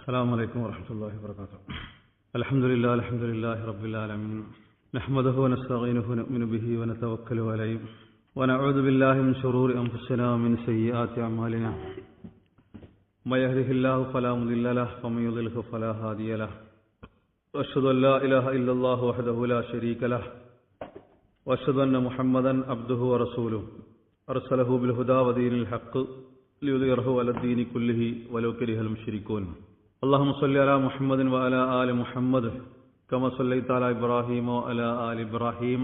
السلام عليكم ورحمة الله وبركاته. الحمد لله رب العالمين نحمده ونستعينه ونؤمن به ونتوكل عليه ونعوذ بالله من شرور أنفسنا ومن سيئات أعمالنا من يهده الله فلا مضل له ومن يضلل فلا هادي له وأشهد أن لا إله إلا الله وحده لا شريك له وأشهد أن محمدا عبده ورسوله أرسله بالهدى ودين الحق ليظهره على الدين كله ولو كره المشركون. اللهم صل على محمد وعلى آل محمد كما صليت على إبراهيم وعلى آل إبراهيم.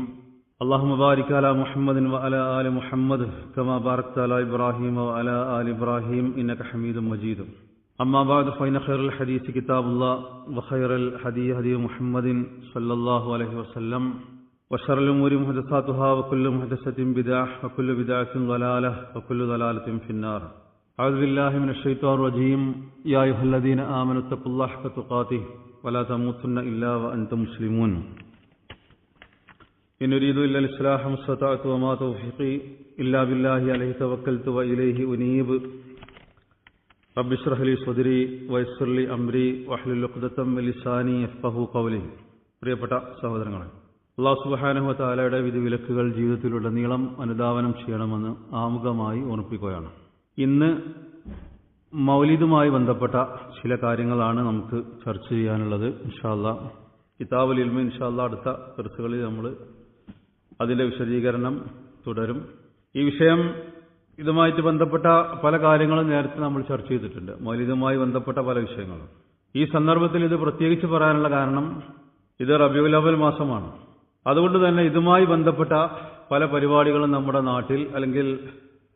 اللهم بارك على محمد وعلى آل محمد كما باركت على إبراهيم وعلى آل إبراهيم إنك حميد مجيد. أما بعد فإن خير الحديث كتاب الله وخير الهدي هدي محمد صلى الله عليه وسلم وشر الأمور محدثاتها وكل محدثة بدعة وكل بدعة ضلالة وكل ضلالة في النار. أعوذ بالله من الشيطان الرجيم. يا أيها الذين آمنوا اتقوا الله حق تقاته ولا تموتن إلا وأنتم مسلمون. إن أريد إلا الإصلاح ما استطعت وما توفيقي إلا بالله عليه توكلت وإليه أنيب. رب اشرح لي صدري ويسر لي أمري واحلل عقدة من لساني يفقهوا قولي. പ്രിയപ്പെട്ട സഹോദരങ്ങളെ, അല്ലാഹു സുബ്ഹാനഹു വ തആലയുടെ വിധിവിലക്കുകൾ ജീവിതത്തിലുടനീളം അനുധാവനം ചെയ്യണമെന്ന് ആമുഖമായി ഓർമ്മിപ്പിക്കുകയാണ്. ഇന്ന് മൗലിദുമായി ബന്ധപ്പെട്ട ചില കാര്യങ്ങളാണ് നമുക്ക് ചർച്ച ചെയ്യാനുള്ളത്. ഇൻഷാ അല്ലാഹ് കിതാബുൽ ഇൽമി ഇൻഷാ അല്ലാഹ് അടുത്ത ദർസുകളിൽ നമ്മൾ അതിൻ്റെ വിശദീകരണം തുടരും. ഈ വിഷയം ഇതുമായിട്ട് ബന്ധപ്പെട്ട പല കാര്യങ്ങളും നേരത്തെ നമ്മൾ ചർച്ച ചെയ്തിട്ടുണ്ട്, മൗലിദുമായി ബന്ധപ്പെട്ട പല വിഷയങ്ങളും. ഈ സന്ദർഭത്തിൽ ഇത് പ്രത്യേകിച്ച് പറയാനുള്ള കാരണം ഇത് റബീഉൽ അവ്വൽ മാസമാണ്. അതുകൊണ്ട് തന്നെ ഇതുമായി ബന്ധപ്പെട്ട പല പരിപാടികളും നമ്മുടെ നാട്ടിൽ അല്ലെങ്കിൽ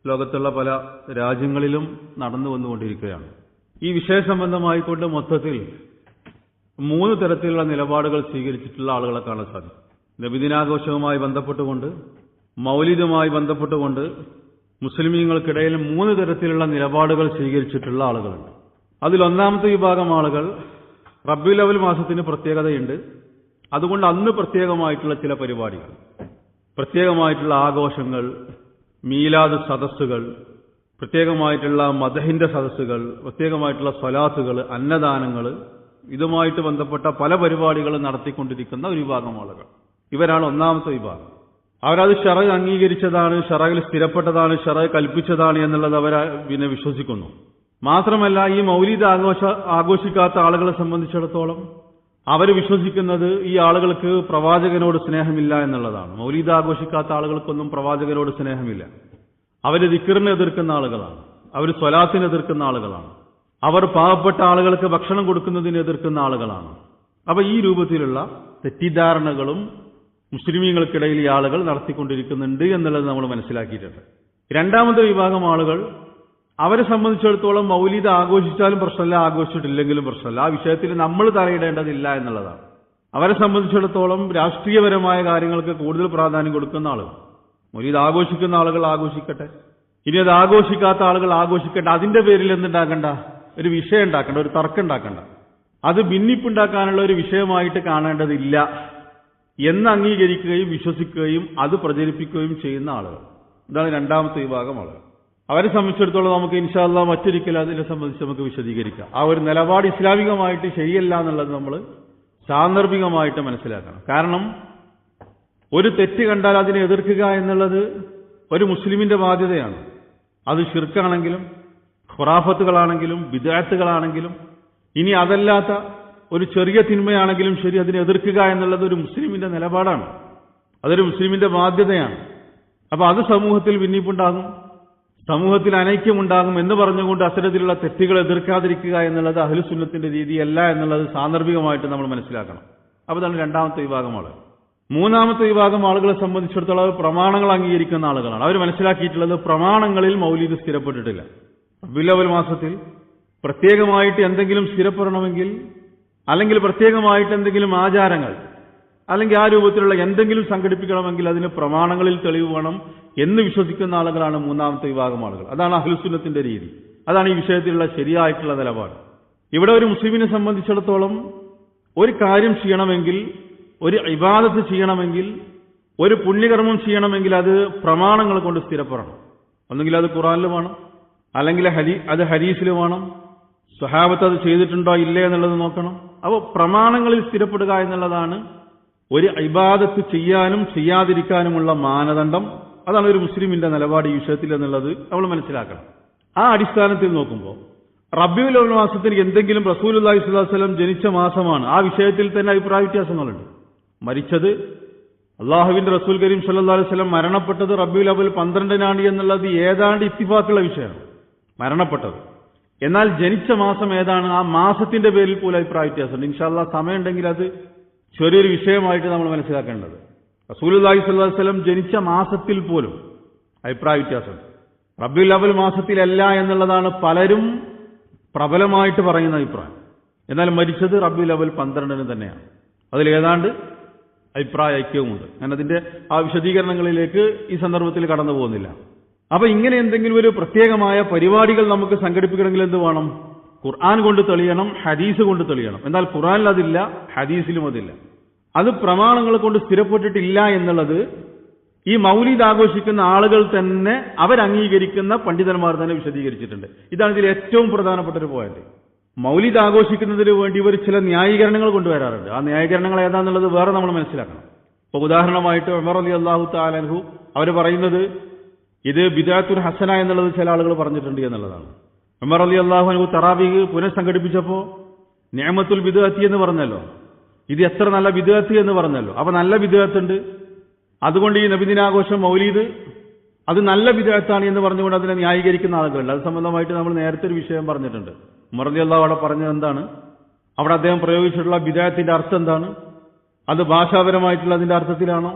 ലോകത്തുള്ള പല രാജ്യങ്ങളിലും നടന്നു വന്നുകൊണ്ടിരിക്കുകയാണ്. ഈ വിഷയ സംബന്ധമായിക്കൊണ്ട് മൊത്തത്തിൽ 3 തരത്തിലുള്ള നിലപാടുകൾ സ്വീകരിച്ചിട്ടുള്ള ആളുകളെ കാണാൻ സാധിക്കും. നബിദിനാഘോഷവുമായി ബന്ധപ്പെട്ടുകൊണ്ട്, മൗലിദുമായി ബന്ധപ്പെട്ടുകൊണ്ട് മുസ്ലിമീങ്ങൾക്കിടയിൽ 3 തരത്തിലുള്ള നിലപാടുകൾ സ്വീകരിച്ചിട്ടുള്ള ആളുകളുണ്ട്. അതിൽ ഒന്നാമത്തെ വിഭാഗം ആളുകൾ റബീഉൽ അവ്വൽ മാസത്തിന് പ്രത്യേകതയുണ്ട്, അതുകൊണ്ട് അന്ന് പ്രത്യേകമായിട്ടുള്ള ചില പരിപാടികൾ, പ്രത്യേകമായിട്ടുള്ള ആഘോഷങ്ങൾ, മീലാദ് സദസ്സുകൾ, പ്രത്യേകമായിട്ടുള്ള മദഹിന്റെ സദസ്സുകൾ, പ്രത്യേകമായിട്ടുള്ള സ്വലാത്തുകൾ, അന്നദാനങ്ങൾ, ഇതുമായിട്ട് ബന്ധപ്പെട്ട പല പരിപാടികളും നടത്തിക്കൊണ്ടിരിക്കുന്ന ഒരു വിഭാഗം ആളുകൾ. ഇവരാണ് ഒന്നാമത്തെ വിഭാഗം. അവരത് ശറഅ് അംഗീകരിച്ചതാണ്, ശറഅിൽ സ്ഥിരപ്പെട്ടതാണ്, ശറഅ് കൽപ്പിച്ചതാണ് എന്നുള്ളത് അവർ വിശ്വസിക്കുന്നു. മാത്രമല്ല, ഈ മൗലിദ് ആഘോഷിക്കാത്ത ആളുകളെ സംബന്ധിച്ചിടത്തോളം അവർ വിശ്വസിക്കുന്നത് ഈ ആളുകൾക്ക് പ്രവാചകനോട് സ്നേഹമില്ല എന്നുള്ളതാണ്. മൗലിദ് ആഘോഷിക്കാത്ത ആളുകൾക്കൊന്നും പ്രവാചകനോട് സ്നേഹമില്ല. അവർ ദിക്റിനെ എതിർക്കുന്ന ആളുകളാണ്, അവർ സ്വലാത്തിനെ എതിർക്കുന്ന ആളുകളാണ്, അവർ പാവപ്പെട്ട ആളുകൾക്ക് ഭക്ഷണം കൊടുക്കുന്നതിന് എതിർക്കുന്ന ആളുകളാണ്. അപ്പൊ ഈ രൂപത്തിലുള്ള തെറ്റിദ്ധാരണകളും മുസ്ലിമീങ്ങൾക്കിടയിൽ ഈ ആളുകൾ നടത്തിക്കൊണ്ടിരിക്കുന്നുണ്ട് എന്നുള്ളത് നമ്മൾ മനസ്സിലാക്കിയിട്ടുണ്ട്. രണ്ടാമത്തെ വിഭാഗം ആളുകൾ, അവരെ സംബന്ധിച്ചിടത്തോളം മൗലിദ് ആഘോഷിച്ചാലും പ്രശ്നമല്ല, ആഘോഷിച്ചിട്ടില്ലെങ്കിലും പ്രശ്നമല്ല, ആ വിഷയത്തിൽ നമ്മൾ തലയിടേണ്ടതില്ല എന്നുള്ളതാണ്. അവരെ സംബന്ധിച്ചിടത്തോളം രാഷ്ട്രീയപരമായ കാര്യങ്ങൾക്ക് കൂടുതൽ പ്രാധാന്യം കൊടുക്കുന്ന ആളുകൾ. മൗലിദ് ആഘോഷിക്കുന്ന ആളുകൾ ആഘോഷിക്കട്ടെ, ഇനി അത് ആഘോഷിക്കാത്ത ആളുകൾ ആഘോഷിക്കട്ടെ, അതിന്റെ പേരിൽ എന്തുണ്ടാക്കണ്ട, ഒരു വിഷയം ഉണ്ടാക്കണ്ട, ഒരു തർക്കം ഉണ്ടാക്കണ്ട, അത് ഭിന്നിപ്പുണ്ടാക്കാനുള്ള ഒരു വിഷയമായിട്ട് കാണേണ്ടതില്ല എന്ന് അംഗീകരിക്കുകയും വിശ്വസിക്കുകയും അത് പ്രചരിപ്പിക്കുകയും ചെയ്യുന്ന ആളുകൾ. ഇതാണ് രണ്ടാമത്തെ വിഭാഗം ആളുകൾ. അവരെ സംബന്ധിച്ചിടത്തോളം നമുക്ക് ഇൻഷാ അല്ലാഹ് മറ്റൊരിക്കൽ അതിനെ സംബന്ധിച്ച് നമുക്ക് വിശദീകരിക്കാം. ആ ഒരു നിലപാട് ഇസ്ലാമികമായിട്ട് ശരിയല്ല എന്നുള്ളത് നമ്മൾ സാന്ദർഭികമായിട്ട് മനസ്സിലാക്കണം. കാരണം ഒരു തെറ്റ് കണ്ടാൽ അതിനെ എതിർക്കുക എന്നുള്ളത് ഒരു മുസ്ലിമിന്റെ ബാധ്യതയാണ്. അത് ശിർക്കാണെങ്കിലും ഖുറാഫത്തുകളാണെങ്കിലും ബിദ്അത്തുകളാണെങ്കിലും ഇനി അതല്ലാത്ത ഒരു ചെറിയ തിന്മയാണെങ്കിലും ശരി, അതിനെ എതിർക്കുക എന്നുള്ളത് ഒരു മുസ്ലിമിന്റെ നിലപാടാണ്, അതൊരു മുസ്ലിമിന്റെ ബാധ്യതയാണ്. അപ്പൊ അത് സമൂഹത്തിൽ ഭിന്നിപ്പുണ്ടാകും, സമൂഹത്തിൽ അനൈക്യമുണ്ടാകും എന്ന് പറഞ്ഞുകൊണ്ട് അത്തരത്തിലുള്ള തെറ്റുകൾ എതിർക്കാതിരിക്കുക എന്നുള്ളത് അഹ്ലുസുന്നത്തിന്റെ രീതിയല്ല എന്നുള്ളത് സാന്ദർഭികമായിട്ട് നമ്മൾ മനസ്സിലാക്കണം. അപ്പോൾ അതാണ് രണ്ടാമത്തെ വിഭാഗം ആളുകൾ. മൂന്നാമത്തെ വിഭാഗം ആളുകളെ സംബന്ധിച്ചിടത്തോളം അവർ പ്രമാണങ്ങൾ അംഗീകരിക്കുന്ന ആളുകളാണ്. അവർ മനസ്സിലാക്കിയിട്ടുള്ളത് പ്രമാണങ്ങളിൽ മൗലിദ് സ്ഥിരപ്പെട്ടിട്ടില്ല. റബീഉൽ അവ്വൽ മാസത്തിൽ പ്രത്യേകമായിട്ട് എന്തെങ്കിലും സ്ഥിരപ്പെടണമെങ്കിൽ, അല്ലെങ്കിൽ പ്രത്യേകമായിട്ട് എന്തെങ്കിലും ആചാരങ്ങൾ, അല്ലെങ്കിൽ ആ രൂപത്തിലുള്ള എന്തെങ്കിലും സംഘടിപ്പിക്കണമെങ്കിൽ അതിന് പ്രമാണങ്ങളിൽ തെളിവ് വേണം എന്ന് വിശ്വസിക്കുന്ന ആളുകളാണ് മൂന്നാമത്തെ വിഭാഗം ആളുകൾ. അതാണ് അഹ്ലുസുന്നത്തിന്റെ രീതി, അതാണ് ഈ വിഷയത്തിലുള്ള ശരിയായിട്ടുള്ള നിലപാട്. ഇവിടെ ഒരു മുസ്ലിമിനെ സംബന്ധിച്ചിടത്തോളം ഒരു കാര്യം ചെയ്യണമെങ്കിൽ, ഒരു ഇബാദത്ത് ചെയ്യണമെങ്കിൽ, ഒരു പുണ്യകർമ്മം ചെയ്യണമെങ്കിൽ അത് പ്രമാണങ്ങൾ കൊണ്ട് സ്ഥിരപ്പെടണം. ഒന്നുകിൽ അത് ഖുർആനിൽ വേണം, അല്ലെങ്കിൽ അത് ഹദീസിൽ വേണം, സ്വഹാബത്ത് അത് ചെയ്തിട്ടുണ്ടോ ഇല്ലേ എന്നുള്ളത് നോക്കണം. അപ്പോൾ പ്രമാണങ്ങളിൽ സ്ഥിരപ്പെടുക എന്നുള്ളതാണ് ഒരു ഇബാദത്ത് ചെയ്യാനും ചെയ്യാതിരിക്കാനുമുള്ള മാനദണ്ഡം. അതാണ് ഒരു മുസ്ലിമിന്റെ നിലപാട് ഈ വിഷയത്തിൽ എന്നുള്ളത് നമ്മൾ മനസ്സിലാക്കണം. ആ അടിസ്ഥാനത്തിൽ നോക്കുമ്പോൾ റബീഉൽ അവ്വൽ മാസത്തിന് എന്തെങ്കിലും റസൂലുള്ളാഹി സ്വല്ലല്ലാഹു അലൈഹി വസല്ലം ജനിച്ച മാസമാണ്, ആ വിഷയത്തിൽ തന്നെ അഭിപ്രായ വ്യത്യാസങ്ങളുണ്ട്. മരിച്ചത് അള്ളാഹുവിന്റെ റസൂൽ കരീം സ്വല്ലല്ലാഹു അലൈഹി വസല്ലം മരണപ്പെട്ടത് റബീഉൽ അവ്വൽ 12-നാണ് എന്നുള്ളത് ഏതാണ്ട് ഇത്തിഫാക്കുള്ള വിഷയമാണ്, മരണപ്പെട്ടത്. എന്നാൽ ജനിച്ച മാസം ഏതാണ്, ആ മാസത്തിന്റെ പേരിൽ പോലും അഭിപ്രായ വ്യത്യാസമുണ്ട്. ഇൻഷാ അല്ലാഹ് സമയമുണ്ടെങ്കിൽ അത് ചെറിയൊരു വിഷയമായിട്ട് നമ്മൾ മനസ്സിലാക്കേണ്ടത്. റസൂലുള്ളാഹി സ്വല്ലല്ലാഹു അലൈഹി വസല്ലം ജനിച്ച മാസത്തിൽ പോലും അഭിപ്രായ വ്യത്യാസമുണ്ട്. റബീഉൽ അവ്വൽ മാസത്തിലല്ല എന്നുള്ളതാണ് പലരും പ്രബലമായിട്ട് പറയുന്ന അഭിപ്രായം. എന്നാൽ മരിച്ചത് റബീഉൽ അവ്വൽ 12-ന് തന്നെയാണ്. അതിലേതാണ്ട് അഭിപ്രായ ഐക്യവുമുണ്ട്. ഞാൻ അതിന്റെ ആ വിശദീകരണങ്ങളിലേക്ക് ഈ സന്ദർഭത്തിൽ കടന്നു പോകുന്നില്ല. അപ്പൊ ഇങ്ങനെ എന്തെങ്കിലും ഒരു പ്രത്യേകമായ പരിപാടികൾ നമുക്ക് സംഘടിപ്പിക്കണമെങ്കിൽ എന്ത് വേണം? ഖുർആൻ കൊണ്ട് തെളിയണം, ഹദീസ് കൊണ്ട് തെളിയണം. എന്നാൽ ഖുർആനിൽ അതില്ല, ഹദീസിലും അതില്ല. അത് പ്രമാണങ്ങൾ കൊണ്ട് സ്ഥിരപ്പെട്ടിട്ടില്ല എന്നുള്ളത് ഈ മൗലിദ് ആഘോഷിക്കുന്ന ആളുകൾ തന്നെ അവരംഗീകരിക്കുന്ന പണ്ഡിതന്മാർ തന്നെ വിശദീകരിച്ചിട്ടുണ്ട്. ഇതാണ് ഇതിൽ ഏറ്റവും പ്രധാനപ്പെട്ട ഒരു പോയിന്റ്. മൗലിദ് ആഘോഷിക്കുന്നതിന് വേണ്ടി ഇവർ ചില ന്യായീകരണങ്ങൾ കൊണ്ടുവരാറുണ്ട്. ആ ന്യായീകരണങ്ങൾ ഏതാണെന്നുള്ളത് വേറെ നമ്മൾ മനസ്സിലാക്കണം. ഇപ്പൊ ഉദാഹരണമായിട്ട് ഉമർ റളിയല്ലാഹു തആല അൻഹു അവർ പറയുന്നത് ഇത് ബിദ്അത്തുൻ ഹസന എന്നുള്ളത് ചില ആളുകൾ പറഞ്ഞിട്ടുണ്ട് എന്നുള്ളതാണ്. ഉമർ റളിയല്ലാഹു അൻഹു തറാവീഹ് പുനഃസംഘടിപ്പിച്ചപ്പോൾ നിഅമത്തുൽ ബിദ്അത്തി എന്ന് പറഞ്ഞല്ലോ, ഇത് എത്ര നല്ല ബിദ്അത്ത് എന്ന് പറഞ്ഞല്ലോ. അപ്പൊ നല്ല ബിദ്അത്തുണ്ട്, അതുകൊണ്ട് ഈ നബിദിനാഘോഷം മൗലീദ് അത് നല്ല ബിദ്അത്താണ് എന്ന് പറഞ്ഞുകൊണ്ട് അതിനെ ന്യായീകരിക്കുന്ന ആളുകളുണ്ട്. അത് സംബന്ധമായിട്ട് നമ്മൾ നേരത്തെ ഒരു വിഷയം പറഞ്ഞിട്ടുണ്ട്. ഉമർ റളിയല്ലാഹു അവിടെ പറഞ്ഞത് എന്താണ്, അവിടെ അദ്ദേഹം പ്രയോഗിച്ചിട്ടുള്ള ബിദ്അത്തിന്റെ അർത്ഥം എന്താണ്? അത് ഭാഷാപരമായിട്ടുള്ള അതിന്റെ അർത്ഥത്തിലാണോ,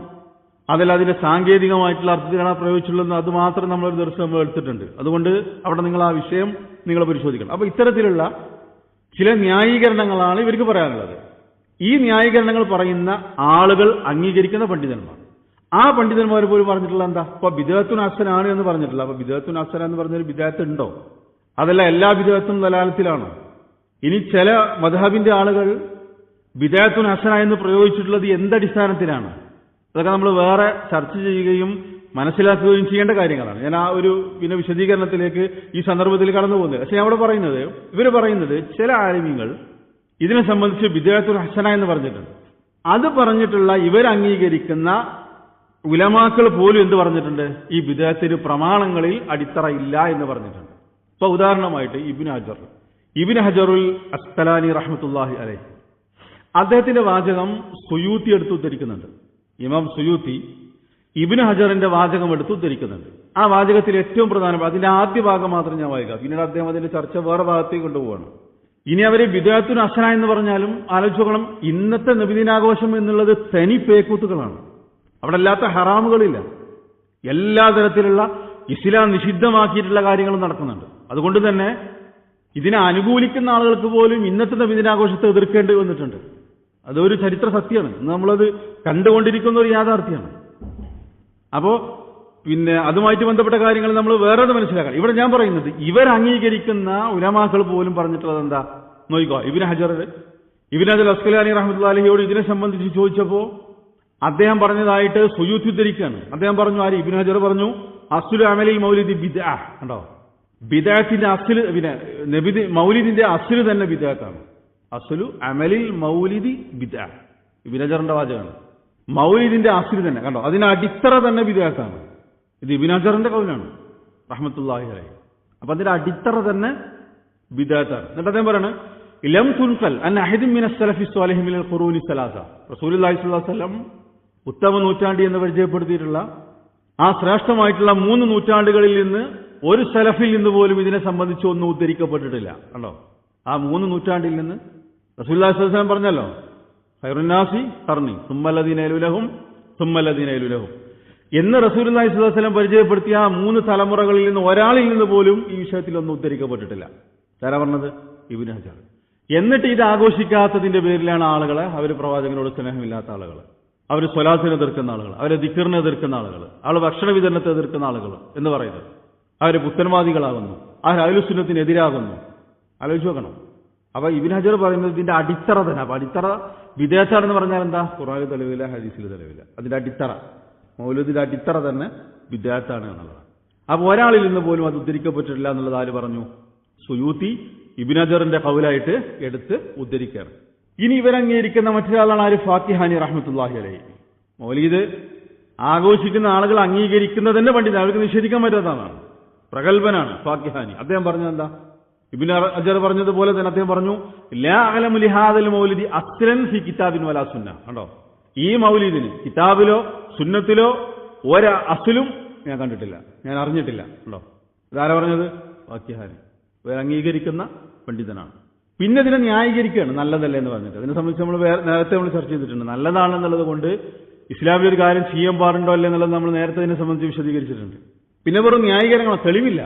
അതല്ല അതിന്റെ സാങ്കേതികമായിട്ടുള്ള അർത്ഥത്തിലാണോ പ്രയോഗിച്ചിട്ടുള്ളത്? അത് മാത്രം നമ്മളൊരു ദർശനം എടുത്തിട്ടുണ്ട്. അതുകൊണ്ട് അവിടെ നിങ്ങൾ ആ വിഷയം നിങ്ങൾ പരിശോധിക്കണം. അപ്പൊ ഇത്തരത്തിലുള്ള ചില ന്യായീകരണങ്ങളാണ് ഇവർക്ക് പറയാനുള്ളത്. ഈ ന്യായീകരണങ്ങൾ പറയുന്ന ആളുകൾ അംഗീകരിക്കുന്ന പണ്ഡിതന്മാർ, ആ പണ്ഡിതന്മാർ പോലും പറഞ്ഞിട്ടുള്ള എന്താ, ഇപ്പൊ ബിദ്അത്തുൻ ഹസനാണ് എന്ന് പറഞ്ഞിട്ടില്ല. അപ്പൊ ബിദ്അത്തുൻ ഹസന എന്ന് പറഞ്ഞൊരു ബിദ്അത്ത് ഉണ്ടോ? അതല്ല എല്ലാ ബിദ്അത്തും ദലാലത്തിലാണോ? ഇനി ചില മദ്ഹബിന്റെ ആളുകൾ ബിദ്അത്തുൻ ഹസന എന്ന് പ്രയോഗിച്ചിട്ടുള്ളത് എന്തടിസ്ഥാനത്തിലാണ്? അതൊക്കെ നമ്മൾ വേറെ ചർച്ച ചെയ്യുകയും മനസ്സിലാക്കുകയും ചെയ്യേണ്ട കാര്യങ്ങളാണ്. ഞാൻ ആ ഒരു വിശദീകരണത്തിലേക്ക് ഈ സന്ദർഭത്തിൽ കടന്നു പോകുന്നത്. പക്ഷെ അവിടെ പറയുന്നത്, ഇവർ പറയുന്നത് ചില ആലിമീങ്ങൾ ഇതിനെ സംബന്ധിച്ച് ബിദ്അത്തുൽ ഹസന എന്ന് പറഞ്ഞിട്ടുണ്ട്. അത് പറഞ്ഞിട്ടുള്ള ഇവർ അംഗീകരിക്കുന്ന ഉലമാക്കൾ പോലും എന്ത് പറഞ്ഞിട്ടുണ്ട്? ഈ ബിദ്അത്തിന് പ്രമാണങ്ങളിൽ അടിത്തറ ഇല്ല എന്ന് പറഞ്ഞിട്ടുണ്ട്. ഇപ്പൊ ഉദാഹരണമായിട്ട് ഇബ്നു ഹജറുൽ അസ്ഖലാനി റഹ്മത്തുള്ളാഹി അലൈഹി അദ്ദേഹത്തിന്റെ വാചകം സുയൂത്തി എടുത്ത് ഉദ്ധരിക്കുന്നുണ്ട്. ഇമാം സുയൂത്തി ഇബ്നു ഹജറിന്റെ വാചകം എടുത്ത് ഉദ്ധരിക്കുന്നുണ്ട്. ആ വാചകത്തിൽ ഏറ്റവും പ്രധാനപ്പെട്ട അതിന്റെ ആദ്യ ഭാഗം മാത്രം ഞാൻ വായിക്കാം. പിന്നീട് അദ്ദേഹം അതിന്റെ ചർച്ച വേറെ ഭാഗത്തേക്ക് കൊണ്ടുപോകണം. ഇനി അവര് ബിദ്അത്തുൻ ഹസന എന്ന് പറഞ്ഞാലും ആലോചിച്ചോക്കണം, ഇന്നത്തെ നബിദിനാഘോഷം എന്നുള്ളത് തനി പേക്കൂത്തുകളാണ്. അവിടെ അല്ലാത്ത ഹറാമുകളില്ല. എല്ലാ തരത്തിലുള്ള ഇസ്ലാം നിഷിദ്ധമാക്കിയിട്ടുള്ള കാര്യങ്ങളും നടക്കുന്നുണ്ട്. അതുകൊണ്ട് തന്നെ ഇതിനെ അനുകൂലിക്കുന്ന ആളുകൾക്ക് പോലും ഇന്നത്തെ നബിദിനാഘോഷത്തെ എതിർക്കേണ്ടി വന്നിട്ടുണ്ട്. അതൊരു ചരിത്ര സത്യമാണ്. നമ്മളത് കണ്ടുകൊണ്ടിരിക്കുന്ന ഒരു യാഥാർത്ഥ്യമാണ്. അപ്പോ അതുമായിട്ട് ബന്ധപ്പെട്ട കാര്യങ്ങൾ നമ്മൾ വേറെ മനസ്സിലാക്കണം. ഇവിടെ ഞാൻ പറയുന്നത് ഇവർ അംഗീകരിക്കുന്ന ഉലമാക്കൾ പോലും പറഞ്ഞിട്ടുള്ളത് എന്താ നോക്കിക്കോ. ഇബ്നു ഹജർ അസ്ഖലാനി റഹ്മത്തുള്ളാഹി അലൈഹിയോട് ഇതിനെ സംബന്ധിച്ച് ചോദിച്ചപ്പോൾ അദ്ദേഹം പറഞ്ഞതായിട്ട് സുയൂത്തി ഉദ്ധരിക്കുകയാണ്. അദ്ദേഹം പറഞ്ഞു, ആര്? ഇബ്നു ഹജർ പറഞ്ഞു, അസ്ലു അമലിൽ മൗലിദി ബിദ്അ. കണ്ടോ, ബിദ്അത്തിന്റെ അസ്ല്, മൗലിദിന്റെ അസ്ല് തന്നെ ബിദ്അത്താണ്. അസ്ലു അമലിൽ മൗലിദി ബിദ്അ ഇബ്നു ഹജറിന്റെ വാചകമാണ്. മൗലിദിന്റെ അസ്ല് തന്നെ കണ്ടോ, അതിന്റെ അടിത്തറ തന്നെ ബിദ്അത്താണ്. ഇത് ഇബ്നു ഹജറിന്റെ കൗലാണ് റഹ്മത്തുള്ളാഹി അലൈഹി. അപ്പൊ അതിന്റെ അടിത്തറ തന്നെ ബിദ്അത്താണ്. എന്നിട്ട് അദ്ദേഹം പറയാണ്, ലം തുൻഖൽ അൻ അഹദിൻ മിനസ് സലഫി സ്വാലിഹി മിനൽ ഖുറൂനി സലാസ. റസൂലുള്ളാഹി സ്വല്ലല്ലാഹു അലൈഹി വസല്ലം ഉത്തമ നൂറ്റാണ്ട് എന്ന് പരിചയപ്പെടുത്തിയിട്ടുള്ള ആ ശ്രേഷ്ഠമായിട്ടുള്ള 3 നൂറ്റാണ്ടുകളിൽ നിന്ന് ഒരു സലഫിൽ നിന്ന് പോലും ഇതിനെ സംബന്ധിച്ച് ഒന്നും ഉദ്ധരിക്കപ്പെട്ടിട്ടില്ല. കണ്ടോ, ആ 3 നൂറ്റാണ്ടിൽ നിന്ന് റസൂലുള്ളാഹി സ്വല്ലല്ലാഹു അലൈഹി വസല്ലം പറഞ്ഞല്ലോ, ഖൈറുന്നാസി ഖർനി സുമ്മല്ലദീന യലുലഹും സുമ്മല്ലദീന യലുലഹും എന്ന് റസൂലുള്ളാഹി സ്വല്ലല്ലാഹു അലൈഹി വസല്ലം പരിചയപ്പെടുത്തിയ ആ 3 തലമുറകളിൽ നിന്ന് ഒരാളിൽ നിന്ന് പോലും ഈ വിഷയത്തിൽ ഒന്നും ഉദ്ധരിക്കപ്പെട്ടിട്ടില്ല. ആരാ പറഞ്ഞത്? ഇബ്നു ഹജർ. എന്നിട്ട് ഇത് ആഘോഷിക്കാത്തതിന്റെ പേരിലാണ് ആളുകളെ, അവർ പ്രവാചകനോട് സ്നേഹമില്ലാത്ത ആളുകൾ, അവർ സ്വലാത്തിനെ എതിർക്കുന്ന ആളുകൾ, അവരെ ദിക്റിനെ എതിർക്കുന്ന ആളുകൾ, അവർ ഭക്ഷണ വിതരണത്തെ എതിർക്കുന്ന ആളുകൾ എന്ന് പറയുന്നത്, അവർ പുത്തൻവാദികളാകുന്നു, അവർ അഹ്ലുസുന്നത്തിനെതിരാകുന്നു. ആലോചിച്ച് നോക്കണം. അപ്പൊ ഇബ്നു ഹജർ പറയുന്നത് ഇതിന്റെ അടിത്തറ തന്നെ. അപ്പൊ അടിത്തറ വിദേത്താണെന്ന് പറഞ്ഞാൽ എന്താ? ഖുർആനിൽ തെളിവില്ല, ഹദീസിൽ തെളിവില്ല. അതിന്റെ അടിത്തറ, മൗലൂദിന്റെ അടിത്തറ തന്നെ വിദേത്താണ് എന്നുള്ളതാണ്. അപ്പൊ ഒരാളിൽ നിന്ന് പോലും അത് ഉദ്ധരിക്കപ്പെട്ടിട്ടില്ല എന്നുള്ളത് ആര് പറഞ്ഞു? സുയൂത്തി ഇബ്നു ഹജറിന്റെ ഖൗലായിട്ട് എടുത്ത് ഉദ്ധരിക്കുകയാണ്. ഇനി ഇവരംഗീകരിക്കുന്ന മറ്റൊരാളാണ് ആര്? ഫാക്കിഹാനി റഹ്മത്തുള്ളാഹി അലൈഹി. മൗലീദ് ആഘോഷിക്കുന്ന ആളുകൾ അംഗീകരിക്കുന്നതിന്റെ പണ്ഡിതൻ, അവർക്ക് നിഷേധിക്കാൻ പറ്റാത്തതാണ്, പ്രഗത്ഭനാണ് ഫാക്കിഹാനി. അദ്ദേഹം പറഞ്ഞത് എന്താ? ഇബ്നു ഹജർ പറഞ്ഞതുപോലെ തന്നെ അദ്ദേഹം പറഞ്ഞു, ലാ അഅലമു ലിഹാദൽ മൗലിദി അസ്ലൻ ഫി കിതാബിൻ വലാ സുന്ന. കണ്ടോ, ഈ മൗലിദിന് കിതാബിലോ സുന്നത്തിലോ ഒരു അസ്ലും ഞാൻ കണ്ടിട്ടില്ല, ഞാൻ അറിഞ്ഞിട്ടില്ല. ഉണ്ടോ? ഇതാരാ പറഞ്ഞത്? ഫാക്കിഹാനി. ഇവർ അംഗീകരിക്കുന്ന പണ്ഡിതനാണ്. പിന്നെ ഇതിനെ ന്യായീകരിക്കുകയാണ്, നല്ലതല്ല എന്ന് പറഞ്ഞിട്ട്. അതിനെ സംബന്ധിച്ച് നമ്മൾ നേരത്തെ ചർച്ച ചെയ്തിട്ടുണ്ട്. നല്ലതാണെന്നുള്ളത് കൊണ്ട് ഇസ്ലാമിൽ ഒരു കാര്യം ചെയ്യാൻ പാടുണ്ടോ അല്ലേ എന്നുള്ളത് നമ്മൾ നേരത്തെ ഇതിനെ സംബന്ധിച്ച് വിശദീകരിച്ചിട്ടുണ്ട്. പിന്നെ വെറും ന്യായീകരണങ്ങളോ, തെളിവില്ല.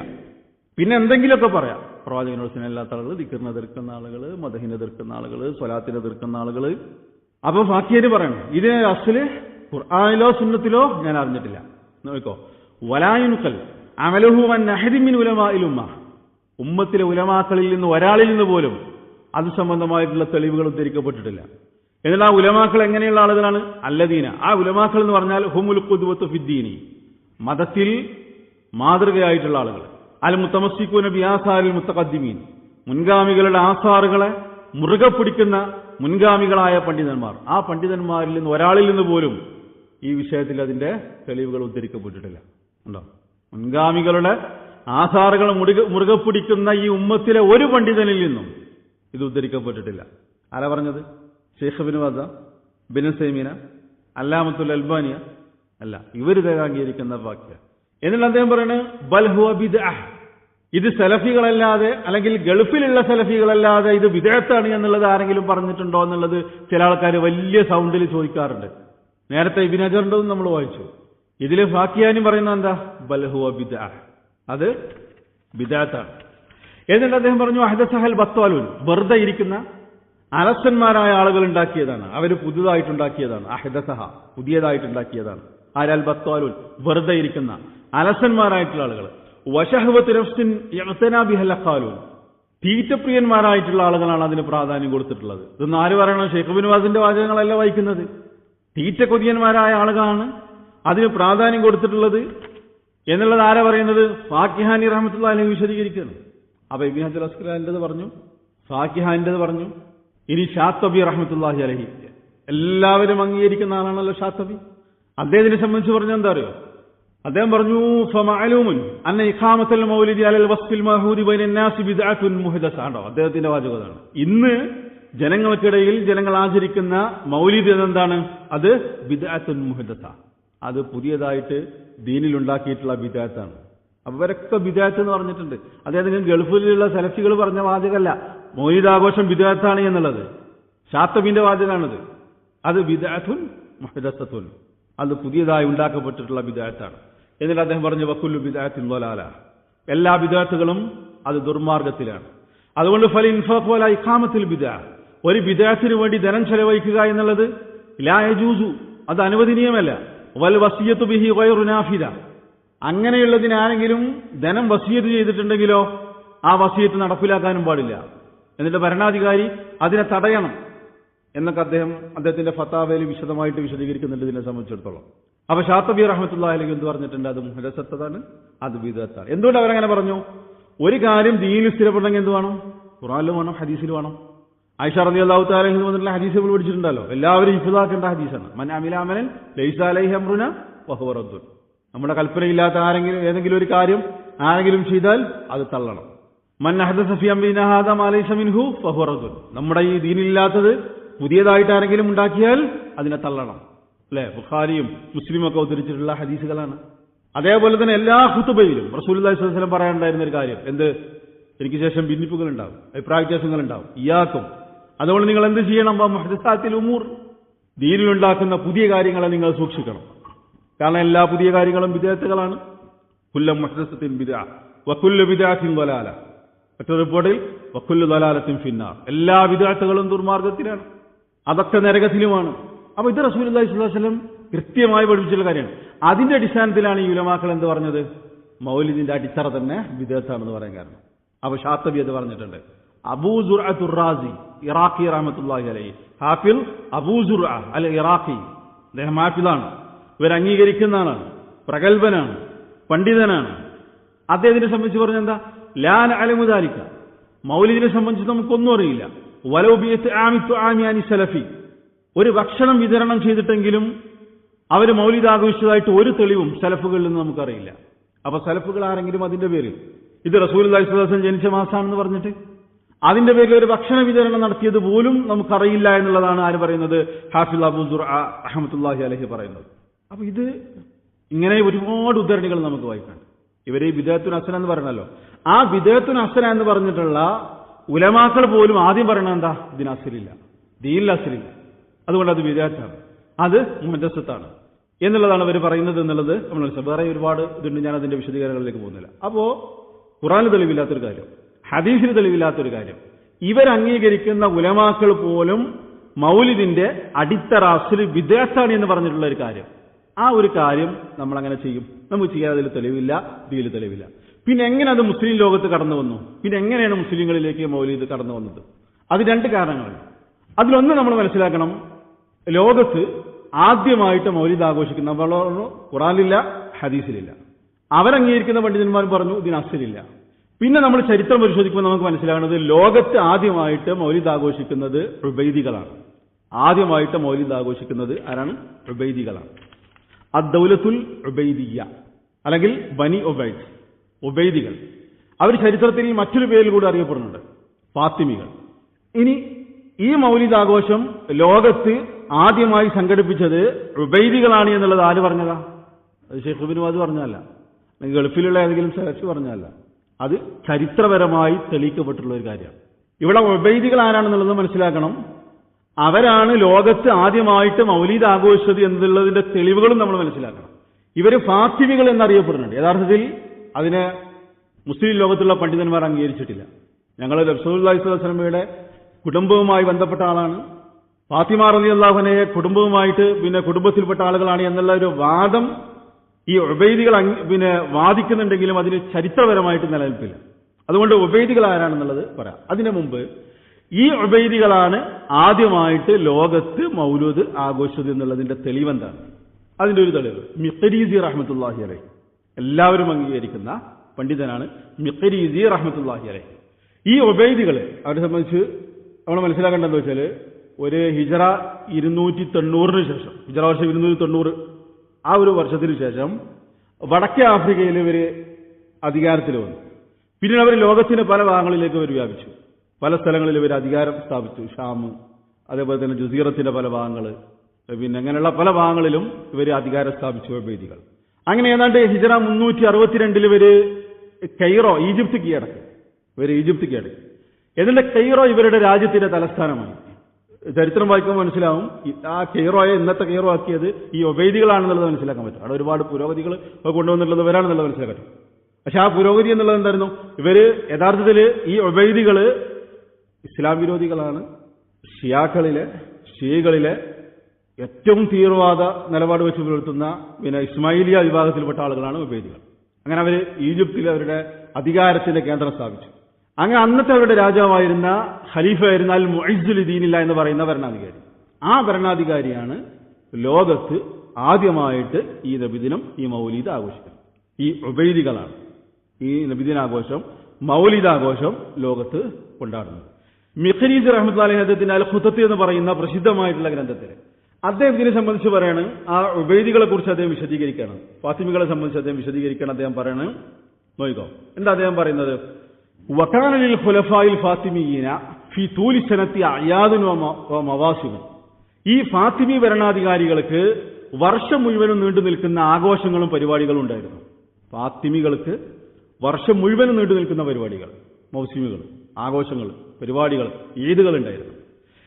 പിന്നെ എന്തെങ്കിലുമൊക്കെ പറയാം. പ്രവാചകനോട് സ്നേഹമില്ലാത്ത ആളുകൾ, ദിക്റിനെ എതിർക്കുന്ന ആളുകൾ, മദഹിനെ എതിർക്കുന്ന ആളുകൾ, സ്വലാത്തിനെ എതിർക്കുന്ന ആളുകൾ. അപ്പൊ ഫാക്കിഹാനി പറയണം, ഇതിനെ അസ്ല് ഖുർആനിലോ സുന്നത്തിലോ ഞാൻ അറിഞ്ഞിട്ടില്ല. നോക്കോ, വലായുൻഖൽ അമലുഹു അൻ അഹദിൻ മിൻ ഉലമാഇൽ ഉമ്മ. ഉമ്മത്തിലെ ഉലമാക്കളിൽ നിന്ന് ഒരാളിൽ നിന്ന് പോലും അത് സംബന്ധമായിട്ടുള്ള തെളിവുകൾ ഉദ്ധരിക്കപ്പെട്ടിട്ടില്ല. എന്നാൽ ആ ഉലമാക്കൾ എങ്ങനെയുള്ള ആളുകളാണ്? അല്ലദീന, ആ ഉലമാക്കൾ എന്ന് പറഞ്ഞാൽ ഹുമുൽ ഖുദ്വത്തു ഫിദ്ദീനി, മതത്തിൽ മാതൃകയായിട്ടുള്ള ആളുകൾ. അൽ മുത്തമസ്സിഖൂന ബിആസാരിൽ മുത്തഖദ്ദിമീൻ, മുൻഗാമികളുടെ ആസാറുകളെ മുറുകെ പിടിക്കുന്ന മുൻഗാമികളായ പണ്ഡിതന്മാർ. ആ പണ്ഡിതന്മാരിൽ നിന്ന് ഒരാളിൽ നിന്ന് പോലും ഈ വിഷയത്തിൽ അതിന്റെ തെളിവുകൾ ഉദ്ധരിക്കപ്പെട്ടിട്ടില്ല. ഉണ്ടോ? മുൻഗാമികളുടെ ആസാറുകൾ മുറുകെ പിടിക്കുന്ന ഈ ഉമ്മത്തിലെ ഒരു പണ്ഡിതനിൽ നിന്നും ഇത് ഉദ്ധരിക്കപ്പെട്ടിട്ടില്ല. ആരാ പറഞ്ഞത്? Sheikh Ibn Baz, Ibn Taymiyyah, അല്ലാമത്തുൽ അൽബാനിയ? അല്ല, ഇവരിത് അംഗീകരിക്കുന്ന വാക്യ. എന്നിട്ട് അദ്ദേഹം പറയുന്നത് ബൽ ഹുവ ബിദ്അഹ്, ഇത് സലഫികളല്ലാതെ അല്ലെങ്കിൽ ഗൾഫിലുള്ള സലഫികളല്ലാതെ ഇത് ബിദ്അത്താണ് എന്നുള്ളത് ആരെങ്കിലും പറഞ്ഞിട്ടുണ്ടോ എന്നുള്ളത് ചില ആൾക്കാർ വലിയ സൗണ്ടിൽ ചോദിക്കാറുണ്ട്. നേരത്തെ ഇബ്നു ഹജറിന്റെതും നമ്മൾ വായിച്ചു. ഇതിൽ ഫാക്കിഹാനി പറയുന്നത് എന്താ? ബൽ ഹുവ ബിദ്അഹ്, അത് ബിദ്അത്താണ്. എന്നിട്ട് അദ്ദേഹം പറഞ്ഞു അഹ്ദസഹൽ ബത്വാലുൻ, വെറുതെ ഇരിക്കുന്ന അലസന്മാരായ ആളുകൾ ഉണ്ടാക്കിയതാണ്, അവർ പുതുതായിട്ടുണ്ടാക്കിയതാണ്. അഹ്ദസഹ, പുതിയതായിട്ടുണ്ടാക്കിയതാണ്. ആരാൽ? ബത്വാലുൻ, വെറുതെ ഇരിക്കുന്ന അലസന്മാരായിട്ടുള്ള ആളുകൾ. വശഹ്വത്തു നഫ്സിൻ യഅ്തനാ ബിഹൽ അഖാലുൻ, തീറ്റപ്രിയന്മാരായിട്ടുള്ള ആളുകളാണ് അതിന് പ്രാധാന്യം കൊടുത്തിട്ടുള്ളത്. ഇതൊന്നും ആര് പറയണം? ശൈഖ് ഇബ്നു ബാസിന്റെ വാചകങ്ങളല്ല വായിക്കുന്നത്. തീറ്റ കൊതിയന്മാരായ ആളുകളാണ് അതിന് പ്രാധാന്യം കൊടുത്തിട്ടുള്ളത് എന്നുള്ളത് ആരാ പറയുന്നത്? ഫാക്കിഹാനി റഹ്മത്തുള്ളാഹി അലൈഹി വിശദീകരിക്കുകയാണ്. അപ്പൊ ഇബ്നു ഹജർ അസ്ഖലാനിന്റേത് പറഞ്ഞു, ഫാക്കിഹാനിന്റേത് പറഞ്ഞു. ഇനി ഷാത്തബി റഹ്മത്തുള്ളാഹി അലൈഹി, എല്ലാവരും അംഗീകരിക്കുന്ന ആളാണല്ലോ ഷാത്തബി. അദ്ദേഹത്തിനെ സംബന്ധിച്ച് പറഞ്ഞ എന്താ അറിയോ? അദ്ദേഹം പറഞ്ഞു ഫമഅലൂമുൻ അന്ന ഇഖാമത്തുൽ മൗലിദി അലൽ വസ്ഫിൽ മഹൂദി ബൈനൻ നാസി ബിദ്അത്തുൻ മുഹ്ദസ. ആണോ? അദ്ദേഹത്തിന്റെ വാചകമാണ്. ഇന്ന് ജനങ്ങൾക്കിടയിൽ ജനങ്ങൾ ആചരിക്കുന്ന മൗലിദ് എന്താണ്? അത് ബിദ്അത്തുൻ മുഹ്ദസ, അത് പുതിയതായിട്ട് ദീനിൽ ഉണ്ടാക്കിയിട്ടുള്ള ബിദ്അത്താണ്. അപ്പൊ ഇവരൊക്കെ ബിദ്അത്ത് എന്ന് പറഞ്ഞിട്ടുണ്ട്. അദ്ദേഹത്തിന് ഗൾഫിലുള്ള സലഫികൾ പറഞ്ഞ വാചകമല്ല മൗലിദ് ആഘോഷം ബിദ്അത്താണ് എന്നുള്ളത്. ഷാത്തബിന്റെ വാചകമാണത്. അത് ബിദ്അത്തുൻ മുഹ്ദസത്തുൻ, അത് പുതിയതായി ഉണ്ടാക്കപ്പെട്ടിട്ടുള്ള ബിദ്അത്താണ്. എന്നിട്ട് അദ്ദേഹം പറഞ്ഞു വക്കുല്ലു ബിദ്അത്തിൻ ളലാല, എല്ലാ ബിദ്അത്തുകളും അത് ദുർമാർഗത്തിലാണ്. അതുകൊണ്ട് ഫൽ ഇൻഫാഖ് വലാ ഇഖാമത്തുൽ ബിദ്അ, ഒരു ബിദ്അത്തിന് വേണ്ടി ധനം ചെലവഴിക്കുക എന്നുള്ളത് ലാ യജൂസു, അത് അനുവദനീയമല്ല. വൽ വസിയത്തു ബിഹി ഗൈറു നാഫിദ, അങ്ങനെയുള്ളതിന് ആരെങ്കിലും ധനം വസിയത്ത് ചെയ്തിട്ടുണ്ടെങ്കിലോ ആ വസിയത്ത് നടപ്പിലാക്കാനും പാടില്ല. എന്നിട്ട് ഭരണാധികാരി അതിനെ തടയണം എന്നൊക്കെ അദ്ദേഹത്തിന്റെ ഫത്താവയിൽ വിശദമായിട്ട് വിശദീകരിക്കുന്നുണ്ട് ഇതിനെ സംബന്ധിച്ചിടത്തോളം. അപ്പൊ ഷാത്തബി റഹ്മത്തുള്ളാഹി അലൈഹി എന്ത് പറഞ്ഞിട്ടുണ്ട്? അത് മുഹ്ദസത്താണ്, അത് ബിദ്അത്താണ്. എന്തുകൊണ്ട് അവരങ്ങനെ പറഞ്ഞു? ഒരു കാര്യം ദീനിൽ സ്ഥിരപ്പെടണമെങ്കിൽ എന്ത് വേണം? ഖുർആനിലും വേണം, ഹദീസിലും വേണം. ആയിഷ റളിയല്ലാഹു തആല അൻഹ വന്നിട്ടുള്ള ഹദീസുകൾ പഠിച്ചിട്ടുണ്ടല്ലോ, എല്ലാവരും ഹിഫ്ളാക്കേണ്ട ഹദീസാണ്. മൻ അമില അമലൻ ലൈസ അലൈഹി അംറുന വഹുവ റദ്ദുൻ, നമ്മുടെ കൽപ്പനയില്ലാത്ത ഏതെങ്കിലും ഒരു കാര്യം ആരെങ്കിലും ചെയ്താൽ അത് തള്ളണം. മൻ അഹ്ദസ ഫീ അംരിനാ ഹാദാ മാ ലൈസ മിൻഹു ഫഹുവ റദ്ദുൻ, നമ്മുടെ ഈ ദീനിലില്ലാത്തത് പുതിയതായിട്ട് ആരെങ്കിലും ഉണ്ടാക്കിയാൽ അതിനെ തള്ളണം. അല്ലെ? ബുഖാരിയും മുസ്ലിമും ഒക്കെ ഉദ്ധരിച്ചിട്ടുള്ള ഹദീസുകളാണ്. അതേപോലെ തന്നെ എല്ലാ ഖുതുബയിലും റസൂലുള്ളാഹി സ്വല്ലല്ലാഹു അലൈഹി വസല്ലം പറയാനുണ്ടായിരുന്ന ഒരു കാര്യം എന്ത്? എനിക്ക് ശേഷം ഭിന്നിപ്പുകൾ ഉണ്ടാവും, അഭിപ്രായ വ്യത്യാസങ്ങൾ ഉണ്ടാവും. ഇയ്യാക്കും, അതുകൊണ്ട് നിങ്ങൾ എന്ത് ചെയ്യണം? മുഹ്ദസാത്തിൽ ഉമൂർ, ദീനിലുണ്ടാക്കുന്ന പുതിയ കാര്യങ്ങളെ നിങ്ങൾ സൂക്ഷിക്കണം. കാരണം എല്ലാ പുതിയ കാര്യങ്ങളും ബിദ്അത്തുകളാണ്. കുല്ലു മുഹ്ദസത്തിൻ ബിദ്അ വകുല്ലു ബിദ്അത്തിൻ ളലാല. മറ്റൊരു റിപ്പോർട്ടിൽ വകുല്ലു ളലാലത്തിൻ ഫിന്നാർ, എല്ലാ ബിദ്അത്തുകളും ദുർമാർഗത്തിലാണ്, അതൊക്കെ നരകത്തിലുമാണ്. അപ്പൊ ഇത് റസൂലുള്ളാഹി സ്വല്ലല്ലാഹു അലൈഹി വസല്ലം കൃത്യമായി പഠിപ്പിച്ചുള്ള കാര്യമാണ്. അതിന്റെ അടിസ്ഥാനത്തിലാണ് ഈ ഉലമാക്കൾ എന്ത് പറഞ്ഞത്? മൗലിദിന്റെ അടിത്തറ തന്നെ ബിദ്അത്താണെന്ന് പറയാൻ കാരണം. അപ്പൊ ഷാത്തബി അത് പറഞ്ഞിട്ടുണ്ട്. അബൂ സുർഅത്തുർ റാസി ഇറാഖി റഹ്മത്തുള്ളാഹി അലൈഹി, ഹാഫിൽ അബൂ സുർഅ അൽ ഇറാഖി, അദ്ദേഹം ഹാഫിലാണ്, ഇവർ അംഗീകരിക്കുന്ന ആളാണ്, പ്രഗത്ഭനാണ്, പണ്ഡിതനാണ്. അദ്ദേഹത്തിനെ സംബന്ധിച്ച് പറഞ്ഞെന്താ? ലാ നഅലമു ദാലിക, മൗലിദിനെ സംബന്ധിച്ച് നമുക്കൊന്നും അറിയില്ല. വലൗബിയത്ത് ആമിയാനി സലഫി, ഒരു ഭക്ഷണം വിതരണം ചെയ്തിട്ടെങ്കിലും അവർ മൗലിദ് ആഘോഷിച്ചതായിട്ട് ഒരു തെളിവും സലഫുകളിൽ നിന്ന് നമുക്കറിയില്ല. അപ്പൊ സലഫുകൾ ആരെങ്കിലും അതിന്റെ പേരിൽ ഇത് റസൂലുള്ളാഹി സ്വല്ലല്ലാഹു അലൈഹി വസല്ലം ജനിച്ച മാസമാണെന്ന് പറഞ്ഞിട്ട് അതിന്റെ പേരിൽ ഒരു ഭക്ഷണ വിതരണം നടത്തിയത് പോലും നമുക്കറിയില്ല എന്നുള്ളതാണ് ആര് പറയുന്നത്? ഹാഫിദ് അബൂ സുർഅ റഹ്മത്തുള്ളാഹി അലൈഹി പറയുന്നത്. അപ്പൊ ഇത് ഇങ്ങനെ ഒരുപാട് ഉദ്ധരണികൾ നമുക്ക് വായിക്കാം. ഇവര് ഈ ബിദഅത്തുൻ ഹസന എന്ന് പറഞ്ഞല്ലോ, ആ ബിദഅത്തുൻ ഹസന എന്ന് പറഞ്ഞിട്ടുള്ള ഉലമാക്കൾ പോലും ആദ്യം പറയണത് എന്താ? ഇതിന് അസ്ലില്ല, ദീനിൽ അസ്ലില്ല, അതുകൊണ്ട് അത് ബിദഅത്താണ്, അത് മുഹദ്ദസത്താണ് എന്നുള്ളതാണ് അവർ പറയുന്നത് എന്നുള്ളത് നമ്മൾ മനസ്സിലാക്കും. വേറെ ഒരുപാട് ഇതുണ്ട്, ഞാൻ അതിന്റെ വിശദീകരണങ്ങളിലേക്ക് പോകുന്നില്ല. അപ്പോ ഖുർആനിൽ തെളിവില്ലാത്തൊരു കാര്യം, ഹദീസിന് തെളിവില്ലാത്തൊരു കാര്യം, ഇവരംഗീകരിക്കുന്ന ഉലമാക്കൾ പോലും മൗലിദിന്റെ അടിത്തറ അസ്ലി ബിദഅത്താണ് എന്ന് പറഞ്ഞിട്ടുള്ള ഒരു കാര്യം, ആ ഒരു കാര്യം നമ്മൾ അങ്ങനെ ചെയ്യും. നമുക്ക് ചെയ്യാൻ അതിൽ തെളിവില്ല, ദീനിൽ തെളിവില്ല. പിന്നെ എങ്ങനെ അത് മുസ്ലിം ലോകത്ത് കടന്നു വന്നു? പിന്നെ എങ്ങനെയാണ് മുസ്ലിങ്ങളിലേക്ക് മൗലിദ് കടന്നു വന്നത്? അത് രണ്ട് കാരണങ്ങളുണ്ട്. അതിലൊന്ന് നമ്മൾ മനസ്സിലാക്കണം, ലോകത്ത് ആദ്യമായിട്ട് മൗലിദ് ആഘോഷിക്കുന്ന ഖുർആനിലില്ല, ഹദീസിലില്ല. അവരംഗീകരിക്കുന്ന പണ്ഡിതന്മാർ പറഞ്ഞു ഇതിന് അസ്ലില്ല. പിന്നെ നമ്മൾ ചരിത്രം പരിശോധിക്കുമ്പോൾ നമുക്ക് മനസ്സിലാകുന്നത് ലോകത്ത് ആദ്യമായിട്ട് മൗലിദ് ആഘോഷിക്കുന്നത് ഉബൈദികളാണ്. ആദ്യമായിട്ട് മൗലിദ് ആഘോഷിക്കുന്നത് ആരാണ്? ഉബൈദികളാണ്. അദ്ദൗലത്തുൽ ഉബൈദിയ്യ അല്ലെങ്കിൽ ബനി ഉബൈദ്, ഉബൈദികൾ. അവർ ചരിത്രത്തിൽ മറ്റൊരു പേരിൽ കൂടി അറിയപ്പെടുന്നുണ്ട്, ഫാത്തിമികൾ. ഇനി ഈ മൗലിദ് ആഘോഷം ലോകത്ത് ആദ്യമായി സംഘടിപ്പിച്ചത് ഉബൈദികളാണ് എന്നുള്ളത് ആര് പറഞ്ഞതാ? അത് ഷെയ്ഖ് ഇബ്നു ബാസ് പറഞ്ഞതല്ല, ഗൾഫിലുള്ള ഏതെങ്കിലും സലഫി പറഞ്ഞതല്ല, അത് ചരിത്രപരമായി തെളിയിക്കപ്പെട്ടുള്ള ഒരു കാര്യമാണ്. ഇവിടെ ഉബൈദികൾ ആരാണെന്നുള്ളത് മനസ്സിലാക്കണം. അവരാണ് ലോകത്ത് ആദ്യമായിട്ട് മൗലിദ് ആഘോഷിച്ചത് എന്നുള്ളതിന്റെ തെളിവുകളും നമ്മൾ മനസ്സിലാക്കണം. ഇവര് ഫാത്തിമികൾ എന്നറിയപ്പെടുന്നുണ്ട്. യഥാർത്ഥത്തിൽ അതിനെ മുസ്ലിം ലോകത്തുള്ള പണ്ഡിതന്മാർ അംഗീകരിച്ചിട്ടില്ല. ഞങ്ങൾ റസൂലുള്ളാഹി സ്വല്ലല്ലാഹു അലൈഹി വസല്ലമയുടെ കുടുംബവുമായി ബന്ധപ്പെട്ട ആളാണ്, ഫാത്തിമ റളിയല്ലാഹു അൻഹയെ കുടുംബവുമായിട്ട് കുടുംബത്തിൽപ്പെട്ട ആളുകളാണ് എന്നുള്ള ഒരു വാദം ഈ ഉബൈദികൾ വാദിക്കുന്നുണ്ടെങ്കിലും അതിന് ചരിത്രപരമായിട്ട് നിലനിൽപ്പില്ല. അതുകൊണ്ട് ഉബൈദികൾ ആരാണെന്നുള്ളത് പറയാം. അതിനു മുമ്പ് ഈ ഉബൈദികളാണ് ആദ്യമായിട്ട് ലോകത്ത് മൗലൂദ് ആഘോഷിച്ചത് എന്നുള്ളതിന്റെ തെളിവെന്താണ്? അതിന്റെ ഒരു തെളിവ് മിഖ്രീസി റഹ്മത്തുള്ളാഹി അലൈഹി, എല്ലാവരും അംഗീകരിക്കുന്ന പണ്ഡിതനാണ് മിഖ്രീസി റഹ്മത്തുള്ളാഹി അലൈഹി. ഈ ഉബൈദികൾ അവരെ സംബന്ധിച്ച് നമ്മൾ മനസ്സിലാക്കേണ്ടതെന്ന് വെച്ചാൽ, ഒരു ഹിജറ 290 ശേഷം, ഹിജറ വർഷം 290, ആ ഒരു വർഷത്തിന് ശേഷം വടക്കേ ആഫ്രിക്കയിൽ ഇവർ അധികാരത്തിൽ വന്നു. പിന്നീട് അവർ ലോകത്തിന്റെ പല ഭാഗങ്ങളിലേക്ക് ഇവർ വ്യാപിച്ചു. പല സ്ഥലങ്ങളിൽ ഇവർ അധികാരം സ്ഥാപിച്ചു. ഷാം, അതേപോലെ തന്നെ ജസീറത്തിന്റെ പല ഭാഗങ്ങൾ, അങ്ങനെയുള്ള പല ഭാഗങ്ങളിലും ഇവർ അധികാരം സ്ഥാപിച്ചു ഉബൈദികൾ. അങ്ങനെ ഏതാണ്ട് ഹിജറ 362 ഇവര് കൈറോ, ഈജിപ്ത് കീഴടക്കി. എന്നിട്ട് കൈറോ ഇവരുടെ രാജ്യത്തിന്റെ തലസ്ഥാനമായി. ചരിത്രം വായിക്കുമ്പോൾ മനസ്സിലാവും ആ കെയ്റോയെ ഇന്നത്തെ കെയ്റോ ആക്കിയത് ഈ ഉബൈദികളാണെന്നുള്ളത് മനസ്സിലാക്കാൻ പറ്റും. അവിടെ ഒരുപാട് പുരോഗതികൾ കൊണ്ടുവന്നിട്ടുള്ളത് ഇവരാണെന്നുള്ളത് മനസ്സിലാക്കാൻ പറ്റും. പക്ഷെ ആ പുരോഗതി എന്നുള്ളത് എന്തായിരുന്നു? ഇവര് യഥാർത്ഥത്തിൽ ഈ ഉബൈദികള് ഇസ്ലാം വിരോധികളാണ്. ഷിയകളിലെ ഏറ്റവും തീവ്രവാദ നിലപാട് വെച്ച് പുലർത്തുന്ന ഇസ്മായിലിയ വിഭാഗത്തിൽപ്പെട്ട ആളുകളാണ് ഉബൈദികൾ. അങ്ങനെ അവര് ഈജിപ്തിൽ അവരുടെ അധികാരത്തിന്റെ കേന്ദ്രം സ്ഥാപിച്ചു. അങ്ങനെ അന്നത്തെ അവരുടെ രാജാവായിരുന്ന ഖലീഫയായിരുന്ന അൽ മുഇസ്സുൽ ദീനില്ല എന്ന് പറയുന്ന ഭരണാധികാരി, ആ ഭരണാധികാരിയാണ് ലോകത്ത് ആദ്യമായിട്ട് ഈ നബിദിനം, ഈ മൗലിദ് ആഘോഷിക്കുന്നത്. ഈ ഉബൈദികളാണ് ഈ നബിദിനാഘോഷം, മൗലിദാഘോഷം ലോകത്ത് കൊണ്ടാടുന്നത്. മിഖ്രീസ് റഹ്മത്തുള്ളാഹി അലൈഹി അദ്ദേഹത്തിന്റെ അൽ ഖുതത്ത് എന്ന് പറയുന്ന പ്രസിദ്ധമായിട്ടുള്ള ഗ്രന്ഥത്തിൽ അദ്ദേഹം ഇതിനെ സംബന്ധിച്ച് പറയാണ്, ആ ഉബൈദികളെ കുറിച്ച് അദ്ദേഹം വിശദീകരിക്കുകയാണ്, ഫാത്തിമികളെ സംബന്ധിച്ച് അദ്ദേഹം വിശദീകരിക്കണം. അദ്ദേഹം പറയാണ്, നോയിക്കോ എന്താ അദ്ദേഹം പറയുന്നത്? വകാന ലിൽ ഖുലഫായിൽ ഫാത്തിമീന ഫി തൂലി സനത്തി അയാദുൻ വ മവാസിം. ഈ ഫാത്തിമി ഭരണാധികാരികൾക്ക് വർഷം മുഴുവനും നീണ്ടു നിൽക്കുന്ന ആഘോഷങ്ങളും പരിപാടികളും ഉണ്ടായിരുന്നു. ഫാത്തിമികൾക്ക് വർഷം മുഴുവനും നീണ്ടു നിൽക്കുന്ന പരിപാടികൾ, മൗസിമികൾ, ആഘോഷങ്ങൾ, പരിപാടികൾ, ഈദുകൾ ഉണ്ടായിരുന്നു.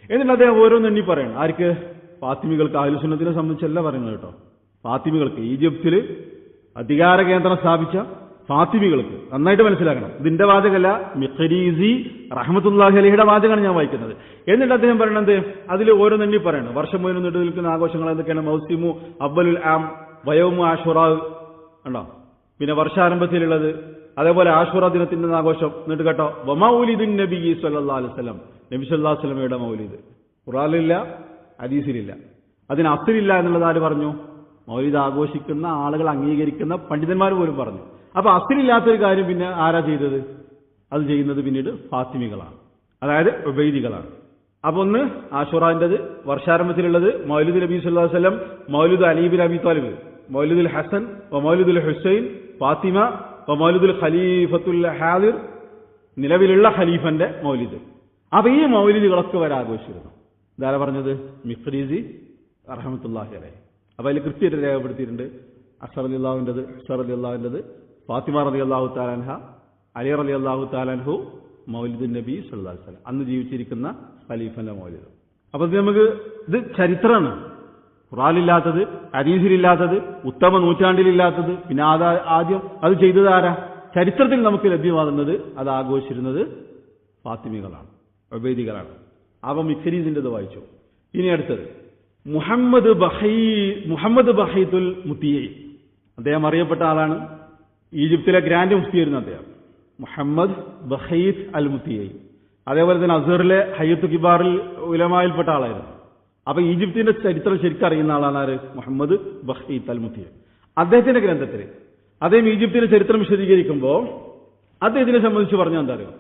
എന്നിട്ട് അദ്ദേഹം ഓരോന്നെണ്ണി പറയണം. ആർക്ക്? ഫാത്തിമികൾക്ക്. അഹ്ലുസുന്നത്തിനെ സംബന്ധിച്ചല്ല പറയുന്നത് കേട്ടോ. ഫാത്തിമികൾക്ക്, ഈജിപ്തിൽ അധികാര കേന്ദ്രം സ്ഥാപിച്ച ഫാത്തിമികൾക്ക്. നന്നായിട്ട് മനസ്സിലാക്കണം, ഇതിന്റെ വാചകമല്ല, മിഖ്രീസി റഹ്മത്തുള്ളാഹി അലൈഹിയുടെ വാചകമാണ് ഞാൻ വായിക്കുന്നത്. എന്നിട്ട് അദ്ദേഹം പറയണത്, അതിൽ ഓരോന്നെണ്ണി പറയണം. വർഷം മുഴുവൻ നീണ്ടു നിൽക്കുന്ന ആഘോഷങ്ങൾ എന്തൊക്കെയാണ്? മൗസിമു അവ്വലുൽ ആം വയൗമു ആശുറാ ഉണ്ടോ, പിന്നെ വർഷാരംഭത്തിലുള്ളത്, അതേപോലെ ആശുറ ദിനത്തിന്റെ ആഘോഷം. എന്നിട്ട് കേട്ടോ, വമൗലിദുൻ നബി സല്ലല്ലാഹു അലൈഹി വസല്ലം, നബി സല്ലല്ലാഹു അലൈഹി വസല്ലമയുടെ മൗലിദ്. ഖുർആനിലില്ല, ഹദീസിലില്ല. അതിന് അസ്ലില്ല എന്നുള്ളത് ആര് പറഞ്ഞു? മൗലിദ് ആഘോഷിക്കുന്ന ആളുകൾ അംഗീകരിക്കുന്ന പണ്ഡിതന്മാർ പോലും പറഞ്ഞു. അപ്പൊ അസ്ലില്ലാത്തൊരു കാര്യം പിന്നെ ആരാ ചെയ്തത്? അത് ചെയ്യുന്നത് പിന്നീട് ഫാത്തിമികളാണ്, അതായത് ഉബൈദികളാണ്. അപ്പൊ ഒന്ന് ആശുറാന്റേത് വർഷാരംഭത്തിലുള്ളത് മൗലിദ് നബി സല്ലല്ലാഹു അലൈഹി വസല്ലം, മൗലിദ് അലി ബിൻ അബി താലിബ്, മൗലിദുൽ ഹസൻ, മൗലിദുൽ ഹുസൈൻ, ഫാത്തിമ, മൗലിദുൽ ഖലീഫത്തുൽ ഹാദിർ, നിലവിലുള്ള ഖലീഫന്റെ മൗലിദ്. അപ്പൊ ഈ മൗലിദുകളൊക്കെ വരെ ആഘോഷിച്ചിരുന്നു. ഇതാരാ പറഞ്ഞത്? മിഖ്രീസി റഹ്മത്തുള്ളാഹി അലൈഹി. അപ്പൊ അതിൽ കൃത്യമായിട്ട് രേഖപ്പെടുത്തിയിട്ടുണ്ട്. അസ്ഹർ റളിയല്ലാഹുവിൻ്റെത്, ഹുസൈൻ റളിയല്ലാഹുവിൻ്റെത്, ഫാത്തിമ റളിയല്ലാഹു തആല അൻഹ, അലി റളിയല്ലാഹു തആല അൻഹു, മൗലിദുൻ നബി സല്ലല്ലാഹു അലൈഹി വസല്ലം, അന്ന് ജീവിച്ചിരിക്കുന്ന ഖലീഫന്റെ മൗലിദ്. അപ്പൊ ഇത് ചരിത്രമാണ്. ഖുർആനിലില്ലാത്തത്, ഹദീസിലില്ലാത്തത്, ഉത്തമ നൂറ്റാണ്ടിലില്ലാത്തത്. പിന്നെ ആദ്യം അത് ചെയ്തത് ആരാ? ചരിത്രത്തിൽ നമുക്ക് ലഭ്യമാകുന്നത്, അത് ആഘോഷിച്ചിരുന്നത് ഫാത്തിമികളാണ്, ഉബൈദികളാണ്. അവ മിഖ്രീസിൻ്റെത് വായിച്ചു. ഇനി അടുത്തത് മുഹമ്മദ് ബഹീത്തുൽ മുത്തിയി. അദ്ദേഹം അറിയപ്പെട്ട ആളാണ്. ഈജിപ്തിലെ ഗ്രാൻഡ് മുഫ്തിയായിരുന്നു അദ്ദേഹം, മുഹമ്മദ് ബഹീത്ത് അൽ മുത്തിയി. അതേപോലെ തന്നെ അസ്ഹറിലെ ഹയ്യത്തു കിബാറിൽ ഉലമായിൽപ്പെട്ട ആളായിരുന്നു. അപ്പൊ ഈജിപ്തിന്റെ ചരിത്രം ശരിക്കും അറിയുന്ന ആളാണ് ആര്? മുഹമ്മദ് ബഹീത്ത് അൽ മുത്തിയി. അദ്ദേഹത്തിന്റെ ഗ്രന്ഥത്തിൽ അദ്ദേഹം ഈജിപ്തിന്റെ ചരിത്രം വിശദീകരിക്കുമ്പോൾ അദ്ദേഹത്തിനെ സംബന്ധിച്ച് പറഞ്ഞാൽ എന്താ അറിയോ?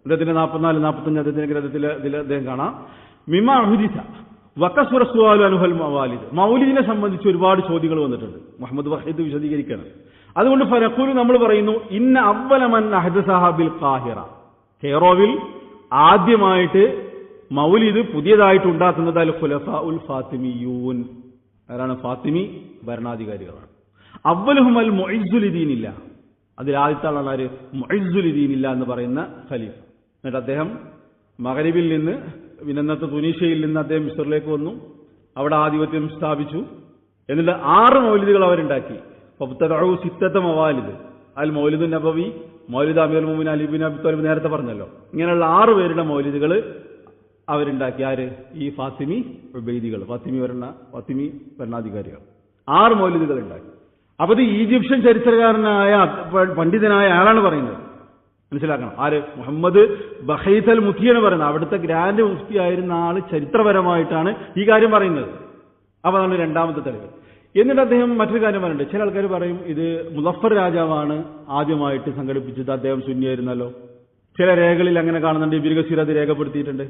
അദ്ദേഹത്തിന്റെ 44-45 അദ്ദേഹത്തിന്റെ ഗ്രന്ഥത്തിൽ അദ്ദേഹം കാണാം, മിമാ ഹുദിസ വകസുറ സുആലു അൻഹുൽ മവാലിദ്. മൗലിദിനെ സംബന്ധിച്ച് ഒരുപാട് ചോദ്യങ്ങൾ വന്നിട്ടുണ്ട്. മുഹമ്മദ് ബഹീത്ത് വിശദീകരിക്കണം. അതുകൊണ്ട് ഫനഖൂലു, നമ്മൾ പറയുന്നു, ഇന്ന അവ്വല മൻ അഹ്ദസഹ ബിൽ ഖാഹിറ, കെയ്റോവിൽ ആദ്യമായിട്ട് മൗലിദ് പുതിയതായിട്ട് ഉണ്ടാക്കുന്നത് അൽ ഖുലഫാഉൽ ഫാത്തിമിയൂൻ. ആരാണ്? ഫാത്തിമി ഭരണാധികാരികളാണ്. അവ്വലുഹും അൽ മുഇസ്സുൽ ദീനില്ല, അതിൽ ആദ്യത്തെ ആളാണ് ആര്? മുഇസ്സുൽ ദീനില്ല എന്ന് പറയുന്ന ഖലീഫ. എന്നിട്ട് അദ്ദേഹം മഗ്രിബിൽ നിന്ന്, ഇന്നത്തെ തുനീഷ്യയിൽ നിന്ന് അദ്ദേഹം മിസ്റിലേക്ക് വന്നു, അവിടെ ആധിപത്യം സ്ഥാപിച്ചു. എന്നിട്ട് 6 മൗലിദുകൾ അവരുണ്ടാക്കി. സിത്തത്ത മവാലിദ്, അൽ മൗലിദുൻ നബവി, മൗലിദ് അമീറുൽ മുഅ്മിനീൻ അലി ബിൻ അബി ത്വാലിബ്, നേരത്തെ പറഞ്ഞല്ലോ. ഇങ്ങനെയുള്ള 6 പേരുടെ മൗലിദുകൾ അവരുണ്ടാക്കി. ആര്? ഈ ഫാത്തിമി ഉബൈദികൾ, ഫാത്തിമി ഭരണാധികാരികൾ 6 മൗലിദുകൾ ഉണ്ടാക്കി. അപ്പൊ ഇത് ഈജിപ്ഷ്യൻ ചരിത്രകാരനായ പണ്ഡിതനായ ആളാണ് പറയുന്നത്. മനസ്സിലാക്കണം. ആര്? മുഹമ്മദ് ബഹീത്ത് അൽ മുത്തി എന്ന് പറയുന്നത്. അവിടുത്തെ ഗ്രാൻഡ് മുഫ്തി ആയിരുന്ന ആള് ചരിത്രപരമായിട്ടാണ് ഈ കാര്യം പറയുന്നത്. അപ്പൊ അതാണ് രണ്ടാമത്തെ തെളിവ്. എന്നിട്ട് അദ്ദേഹം മറ്റൊരു കാര്യം പറയുന്നുണ്ട്. ചില ആൾക്കാർ പറയും ഇത് മുസഫർ രാജാവാണ് ആദ്യമായിട്ട് സംഘടിപ്പിച്ചത്, അദ്ദേഹം സുന്നിയായിരുന്നല്ലോ. ചില രേഖകളിൽ അങ്ങനെ കാണുന്നുണ്ട്. ഇബ്നു കസീർ അത് രേഖപ്പെടുത്തിയിട്ടുണ്ട്.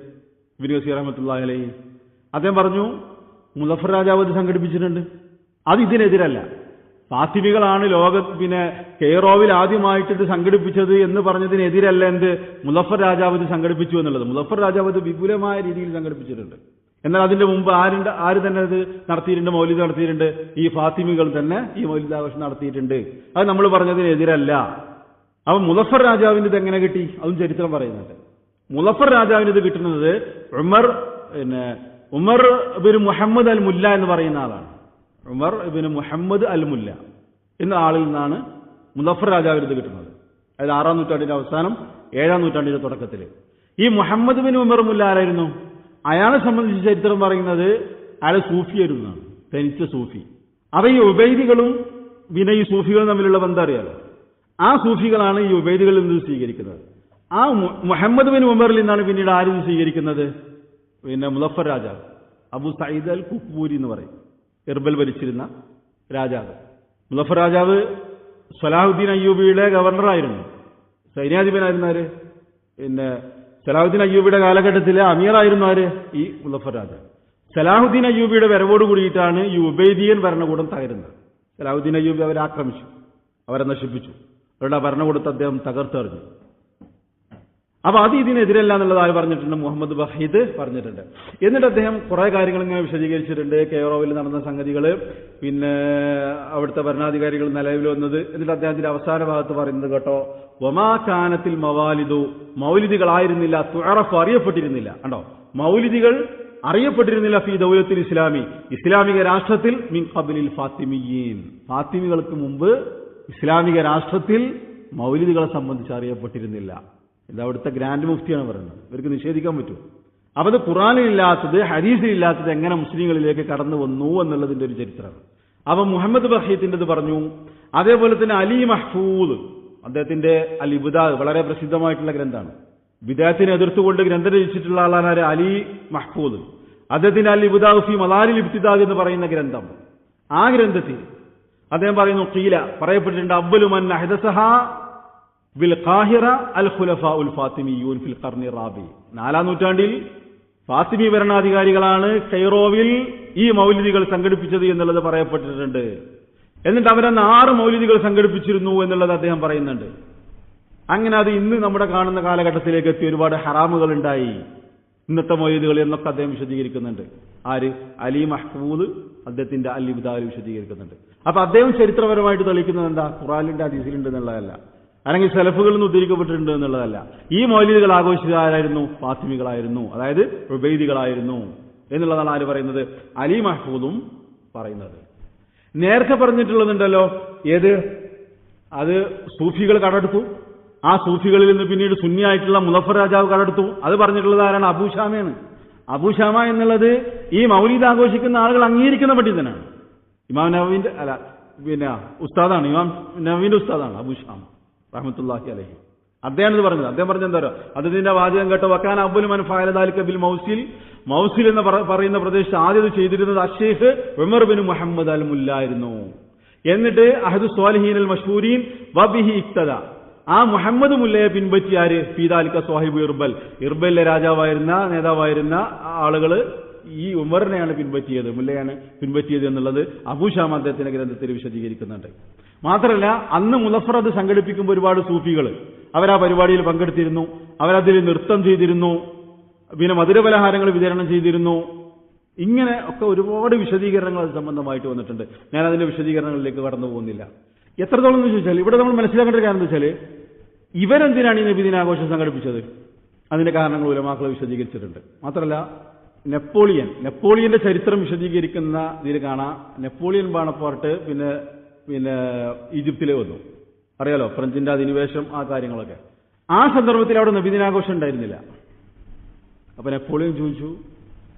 ഇബ്നു കസീർ റഹ്മത്തുള്ളാഹി അലൈഹി അദ്ദേഹം പറഞ്ഞു മുസഫർ രാജാവ് ഇത് സംഘടിപ്പിച്ചിട്ടുണ്ട്. അത് ഇതിനെതിരല്ല. ഫാത്തിമികളാണ് കെയ്റോവിൽ ആദ്യമായിട്ട് ഇത് സംഘടിപ്പിച്ചത് എന്ന് പറഞ്ഞതിനെതിരല്ല എന്ത് മുസഫർ രാജാവ് ഇത് സംഘടിപ്പിച്ചു എന്നുള്ളത്. മുസഫർ രാജാവ് ഇത് വിപുലമായ രീതിയിൽ സംഘടിപ്പിച്ചിട്ടുണ്ട്. എന്നാൽ അതിന്റെ മുമ്പ് ആര് തന്നെ ഇത് നടത്തിയിട്ടുണ്ട്? മൗലിദ് നടത്തിയിട്ടുണ്ട്. ഈ ഫാത്തിമികൾ തന്നെ ഈ മൗലിദാഘോഷം നടത്തിയിട്ടുണ്ട്. അത് നമ്മൾ പറഞ്ഞതിനെതിരല്ല. അപ്പൊ മുസഫർ രാജാവിന് ഇത് എങ്ങനെ കിട്ടി? അതും ചരിത്രം പറയുന്നുണ്ട്. മുസഫർ രാജാവിന് ഇത് കിട്ടുന്നത് ഉമർ ഇബ്നു മുഹമ്മദ് അൽ മുല്ല എന്ന് പറയുന്ന ആളാണ്. ഉമർ ഇബ്നു മുഹമ്മദ് അൽ മുല്ല എന്ന ആളിൽ നിന്നാണ് മുസഫർ രാജാവിന് ഇത് കിട്ടുന്നത്. അതായത് 6-ാം നൂറ്റാണ്ടിന്റെ അവസാനം 7-ാം നൂറ്റാണ്ടിന്റെ തുടക്കത്തിൽ. ഈ മുഹമ്മദ് ബിൻ ഉമർ മുല്ല ആരായിരുന്നു? അയാളെ സംബന്ധിച്ച് ചരിത്രം പറയുന്നത് അയാൾ സൂഫിയായിരുന്നു, തനിച്ച സൂഫി. അപ്പൊ ഈ ഉബൈദികളും ഈ സൂഫികളും തമ്മിലുള്ള ബന്ധം അറിയാലോ. ആ സൂഫികളാണ് ഈ ഉബൈദികളിൽ നിന്ന് സ്വീകരിക്കുന്നത്. ആ മുഹമ്മദ് ബിൻ ഉമറിൽ നിന്നാണ് പിന്നീട് ആരും സ്വീകരിക്കുന്നത്? മുസഫർ രാജാവ്, അബു സഈദ് അൽ കുഫൂരി എന്ന് പറയും, ഇർബൽ ഭരിച്ചിരുന്ന രാജാവ്. മുസഫർ രാജാവ് സലാഹുദ്ദീൻ അയ്യൂബിയുടെ ഗവർണറായിരുന്നു, സൈന്യാധിപനായിരുന്ന ആര്? സലാഹുദ്ദീൻ അയ്യൂബിയുടെ കാലഘട്ടത്തിലെ അമീറായിരുന്നു ആര്? ഈ മുസഫർ രാജാവ്. സലാഹുദ്ദീൻ അയ്യൂബിയുടെ വരവോട് കൂടിയിട്ടാണ് ഈ ഉബൈദിയൻ ഭരണകൂടം തകരുന്നത്. സലാഹുദ്ദീൻ അയ്യൂബി അവരെ ആക്രമിച്ചു, അവരെ നശിപ്പിച്ചു, അവരുടെ ഭരണകൂടത്തെ അദ്ദേഹം തകർത്തെറിഞ്ഞു. അപ്പൊ അത് ഇതിനെതിരല്ല എന്നുള്ളത് ആര് പറഞ്ഞിട്ടുണ്ട്? മുഹമ്മദ് ബഹീത്ത് പറഞ്ഞിട്ടുണ്ട്. എന്നിട്ട് അദ്ദേഹം കുറെ കാര്യങ്ങൾ ഇങ്ങനെ വിശദീകരിച്ചിട്ടുണ്ട്. കെയ്റോവിൽ നടന്ന സംഗതികൾ, അവിടുത്തെ ഭരണാധികാരികൾ നിലവിൽ വന്നത്. എന്നിട്ട് അദ്ദേഹത്തിന്റെ അവസാന ഭാഗത്ത് പറയുന്നത് കേട്ടോ, വമാ കാനത്തിൽ മവാലിദു, മൗലിദികളായിരുന്നില്ല, തുഅറഫു, അറിയപ്പെട്ടിരുന്നില്ല. കണ്ടോ, മൗലിദികൾ അറിയപ്പെട്ടിരുന്നില്ല ഫീ ദൗലത്തിൽ ഇസ്ലാമി, ഇസ്ലാമിക രാഷ്ട്രത്തിൽ, മിൻ ഖബ്ലിൽ ഫാത്തിമിയീൻ, ഫാത്തിമികൾക്ക് മുമ്പ് ഇസ്ലാമിക രാഷ്ട്രത്തിൽ മൗലിദികളെ സംബന്ധിച്ച് അറിയപ്പെട്ടിരുന്നില്ല. ഇത് അവിടുത്തെ ഗ്രാൻഡ് മുഫ്തിയാണ് പറയുന്നത്. ഇവർക്ക് നിഷേധിക്കാൻ പറ്റും. അപ്പൊ അത് ഖുർആനിലില്ലാത്തത്, ഹദീസിലില്ലാത്തത് എങ്ങനെ മുസ്ലിങ്ങളിലേക്ക് കടന്നു വന്നു എന്നുള്ളതിന്റെ ഒരു ചരിത്രമാണ്. അപ്പൊ മുഹമ്മദ് ബഹീത്തിൻ്റെത് പറഞ്ഞു. അതേപോലെ തന്നെ അലി മഹ്ഫൂദ്, അദ്ദേഹത്തിന്റെ അൽ ഇബ്ദാ വളരെ പ്രസിദ്ധമായിട്ടുള്ള ഗ്രന്ഥമാണ്. വിദാത്തിനെ എതിർത്തുകൊണ്ട് ഗ്രന്ഥം രചിച്ചിട്ടുള്ള ആളാണ് അലി മഹ്ഫൂദ്. അദ്ദേഹത്തിന്റെ അൽ ഇബ്ദാ ഫീ മദാരിൽ ഇബ്തിദാ എന്ന് പറയുന്ന ഗ്രന്ഥം, ആ ഗ്രന്ഥത്തിൽ അദ്ദേഹം പറയുന്നു, ഖീല, പറയപ്പെട്ടിട്ടുണ്ട്, അവ്വലു മൻ അഹ്ദസഹ ബിൽ ഖാഹിറ അൽ ഖുലഫാഉൽ ഫാത്തിമിയൂൻ ഫിൽ ഖർനി റാബി. 4-ാം നൂറ്റാണ്ടിൽ ഫാത്തിമി ഭരണാധികാരികളാണ് കൈറോവിൽ ഈ മൗലിദികൾ സംഘടിപ്പിച്ചത് എന്നുള്ളത് പറയപ്പെട്ടിട്ടുണ്ട്. എന്നിട്ട് അവരന്ന് 6 മൗലിദികൾ സംഘടിപ്പിച്ചിരുന്നു എന്നുള്ളത് അദ്ദേഹം പറയുന്നുണ്ട്. അങ്ങനെ അത് ഇന്ന് നമ്മുടെ കാണുന്ന കാലഘട്ടത്തിലേക്ക് എത്തി ഒരുപാട് ഹറാമുകൾ ഉണ്ടായി ഇന്നത്തെ മൗലിദുകൾ എന്നൊക്കെ അദ്ദേഹം വിശദീകരിക്കുന്നുണ്ട്. ആര്? അലി മഹ്മൂദ് അദ്ദേഹത്തിന്റെ അൽ ഇബ്ദാൽ വിശദീകരിക്കുന്നുണ്ട്. അപ്പൊ അദ്ദേഹം ചരിത്രപരമായിട്ട് തെളിയിക്കുന്നത് എന്താ? ഖുർആനിന്റെ ഹദീസിലുണ്ട് എന്നുള്ളതല്ല, അല്ലെങ്കിൽ സലഫുകളിൽ നിന്ന് ഉദ്ധരിക്കപ്പെട്ടിട്ടുണ്ട് എന്നുള്ളതല്ല. ഈ മൗലിദുകൾ ആഘോഷിച്ച ആരായിരുന്നു? ഫാത്തിമികളായിരുന്നു, അതായത് ഉബൈദികളായിരുന്നു എന്നുള്ളതാണ് ആര് പറയുന്നത്? അലി മഹ്മൂദും പറയുന്നത്. നേരത്തെ പറഞ്ഞിട്ടുള്ളതുണ്ടല്ലോ, ഏത്? അത് സൂഫികൾ കടമെടുത്തു. ആ സൂഫികളിൽ നിന്ന് പിന്നീട് സുന്നിയായിട്ടുള്ള മുളഫർ രാജാവ് കടമെടുത്തു. അത് പറഞ്ഞിട്ടുള്ളത് ആരാണ്? അബൂഷാമയാണ്. അബൂഷാമ എന്നുള്ളത് ഈ മൗലിദ് ആഘോഷിക്കുന്ന ആളുകൾ അംഗീകരിക്കുന്ന പണ്ഡിതനാണ്. ഇമാം നവവിന്റെ ഉസ്താദാണ്. ഇമാം നവവിന്റെ ഉസ്താദാണ് അബൂഷാമ റഹ്മത്തുള്ളാഹി അലൈഹി. അദ്ദേഹം ഇത് പറഞ്ഞത്. അദ്ദേഹം പറഞ്ഞ എന്താ പറയുക? അദ്ദേഹത്തിന്റെ വാചകം കേട്ടോ, വക്കാൻ അബ്ബുൽ മൻ ഫഅല ദാലിക ബിൽ മൗസിൽ. മൗസിൽ എന്ന് പറയുന്ന പ്രദേശത്ത് ആദ്യം ചെയ്തിരുന്നത് അഷേഖ് ഉമർ ബിൻ മുഹമ്മദ് അൽ മുല്ല ആയിരുന്നു. എന്നിട്ട് അഹദു സ്വാലിഹീൻ അൽ മഷ്ഹൂരീൻ വബിഹി ഇക്തദ. ആ മുഹമ്മദ് മുല്ലയെ പിൻപറ്റി ആര്? ഫീദാലിക സ്വാഹിബ് ഇർബൽ. ഇർബലിലെ രാജാവായിരുന്ന നേതാവായിരുന്ന ആളുകൾ ഈ ഉമറിനെയാണ് പിൻപറ്റിയത്, മുല്ലയാണ് പിൻപറ്റിയത് എന്നുള്ളത് അബൂഷാമ അദ്ദേഹത്തിന്റെ ഗ്രന്ഥത്തിൽ വിശദീകരിക്കുന്നുണ്ട്. മാത്രമല്ല, അന്ന് മുളഫർ അത് സംഘടിപ്പിക്കുമ്പോൾ ഒരുപാട് സൂഫികൾ അവരാ പരിപാടിയിൽ പങ്കെടുത്തിരുന്നു. അവരതിൽ നൃത്തം ചെയ്തിരുന്നു, പിന്നെ മധുരപലഹാരങ്ങൾ വിതരണം ചെയ്തിരുന്നു. ഇങ്ങനെ ഒക്കെ ഒരുപാട് വിശദീകരണങ്ങൾ അത് സംബന്ധമായിട്ട് വന്നിട്ടുണ്ട്. ഞാൻ അതിന്റെ വിശദീകരണങ്ങളിലേക്ക് കടന്നു പോകുന്നില്ല. എത്രത്തോളം എന്ന് ചോദിച്ചാൽ ഇവിടെ നമ്മൾ മനസ്സിലാക്കേണ്ട ഒരു കാര്യം എന്താ വെച്ചാൽ, ഇവരെന്തിനാണ് ഈ നബിദിനാഘോഷം സംഘടിപ്പിച്ചത്? അതിന്റെ കാരണങ്ങൾ ഉലമാക്കൾ വിശദീകരിച്ചിട്ടുണ്ട്. മാത്രമല്ല, നെപ്പോളിയന്റെ ചരിത്രം വിശദീകരിക്കുന്ന ഇതിൽ കാണാം. നെപ്പോളിയൻ ബാണപ്പാർട്ട് പിന്നെ ഈജിപ്തിലെ വന്നു, അറിയാലോ, ഫ്രഞ്ചിന്റെ അധിനിവേശം, ആ കാര്യങ്ങളൊക്കെ. ആ സന്ദർഭത്തിൽ അവിടെ നബിദിനാഘോഷം ഉണ്ടായിരുന്നില്ല. അപ്പൊ നെപ്പോളിയൻ ചോദിച്ചു,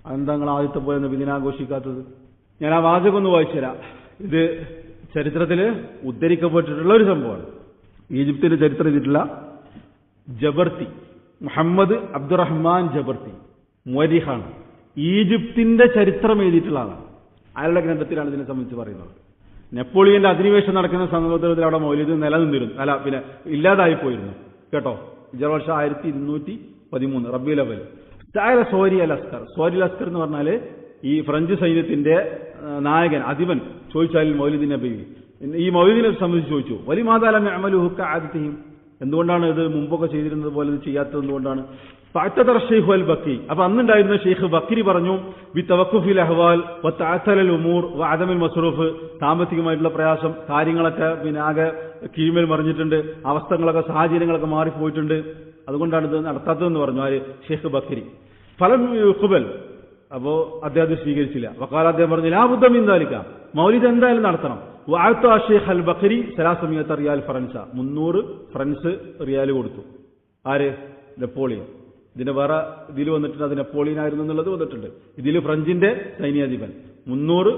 അതെന്താ നിങ്ങൾ ആദ്യത്തെ പോലെ നബിദിനാഘോഷിക്കാത്തത്? ഞാൻ ആ വാചകം ഒന്ന് വായിച്ചു തരാം. ഇത് ചരിത്രത്തിൽ ഉദ്ധരിക്കപ്പെട്ടിട്ടുള്ള ഒരു സംഭവമാണ്. ഈജിപ്തിന്റെ ചരിത്രം ചെയ്തിട്ടുള്ള ജബർത്തി, മുഹമ്മദ് അബ്ദുറഹ്മാൻ ജബർത്തി മുഅരിഖാണ്. ഈജിപ്തിന്റെ ചരിത്രം എഴുതിയിട്ടുള്ള ആളാണ്. അയാളുടെ ഗ്രന്ഥത്തിലാണ് ഇതിനെ സംബന്ധിച്ച് പറയുന്നത്. നെപ്പോളിയന്റെ അധിനിവേശം നടക്കുന്ന സന്ദർഭത്തിൽ അവിടെ മൗലിദ് നിലനിന്നിരുന്നു, പിന്നെ ഇല്ലാതായി പോയിരുന്നു കേട്ടോ. വർഷം 1213 റബീഉൽ അവ്വൽ. സോരി അൽ അസ്കർ എന്ന് പറഞ്ഞാല് ഈ ഫ്രഞ്ച് സൈന്യത്തിന്റെ നായകൻ, അധിപൻ ചോദിച്ചാൽ മൗലിദ് നബി ഈ മൗലിദിനെ സംബന്ധിച്ച് ചോദിച്ചു, വലിമാതാലം അമലുഹു കഅദതിഹിം, എന്തുകൊണ്ടാണ് ഇത് മുമ്പൊക്കെ ചെയ്തിരുന്നത് പോലെ ഇത് ചെയ്യാത്തത് എന്തുകൊണ്ടാണ്? ഫഅതദർ ഷെയ്ഖ് അൽ ബക്കി. അപ്പൊ അന്നുണ്ടായിരുന്ന ഷെയ്ഖ് ബക്കരി പറഞ്ഞു, ബി തവഖുഫിൽ അഹ്വാൽ വ തഅത്തലൽ ഉമൂർ വ അദമിൽ മസ്റൂഫ്, സാമ്പത്തികമായിട്ടുള്ള പ്രയാസം, കാര്യങ്ങളൊക്കെ പിന്നെ ആകെ കീഴ്മേൽ മറിഞ്ഞിട്ടുണ്ട്, അവസ്ഥകളൊക്കെ സാഹചര്യങ്ങളൊക്കെ മാറിപ്പോയിട്ടുണ്ട്, അതുകൊണ്ടാണ് ഇത് നടത്താത്തതെന്ന് പറഞ്ഞു ആര്? ഷെയ്ഖ് ബക്കരി. ഫലം യുഖ്ബൽ, അപ്പോ അദ്ദേഹം സ്വീകരിച്ചില്ല. വഖാല, അദ്ദേഹം പറഞ്ഞു, ലാ ബുദ്ദ മിൻ ദാലിക, മൗലിദ് എന്തായാലും നടത്തണം. വഅത ഷെയ്ഖ് അൽ ബക്കരി 300 റിയാൽ ഫ്രൻസ, 300 ഫ്രൻസ് റിയാൽ കൊടുത്തു. ആര്? നെപ്പോളിയൻ. ഇതിന്റെ വേറെ ഇതിൽ വന്നിട്ടുണ്ട് അത് നെപ്പോളിയൻ ആയിരുന്നു എന്നുള്ളത് വന്നിട്ടുണ്ട്. ഇതിൽ ഫ്രഞ്ചിന്റെ സൈന്യാധിപൻ 300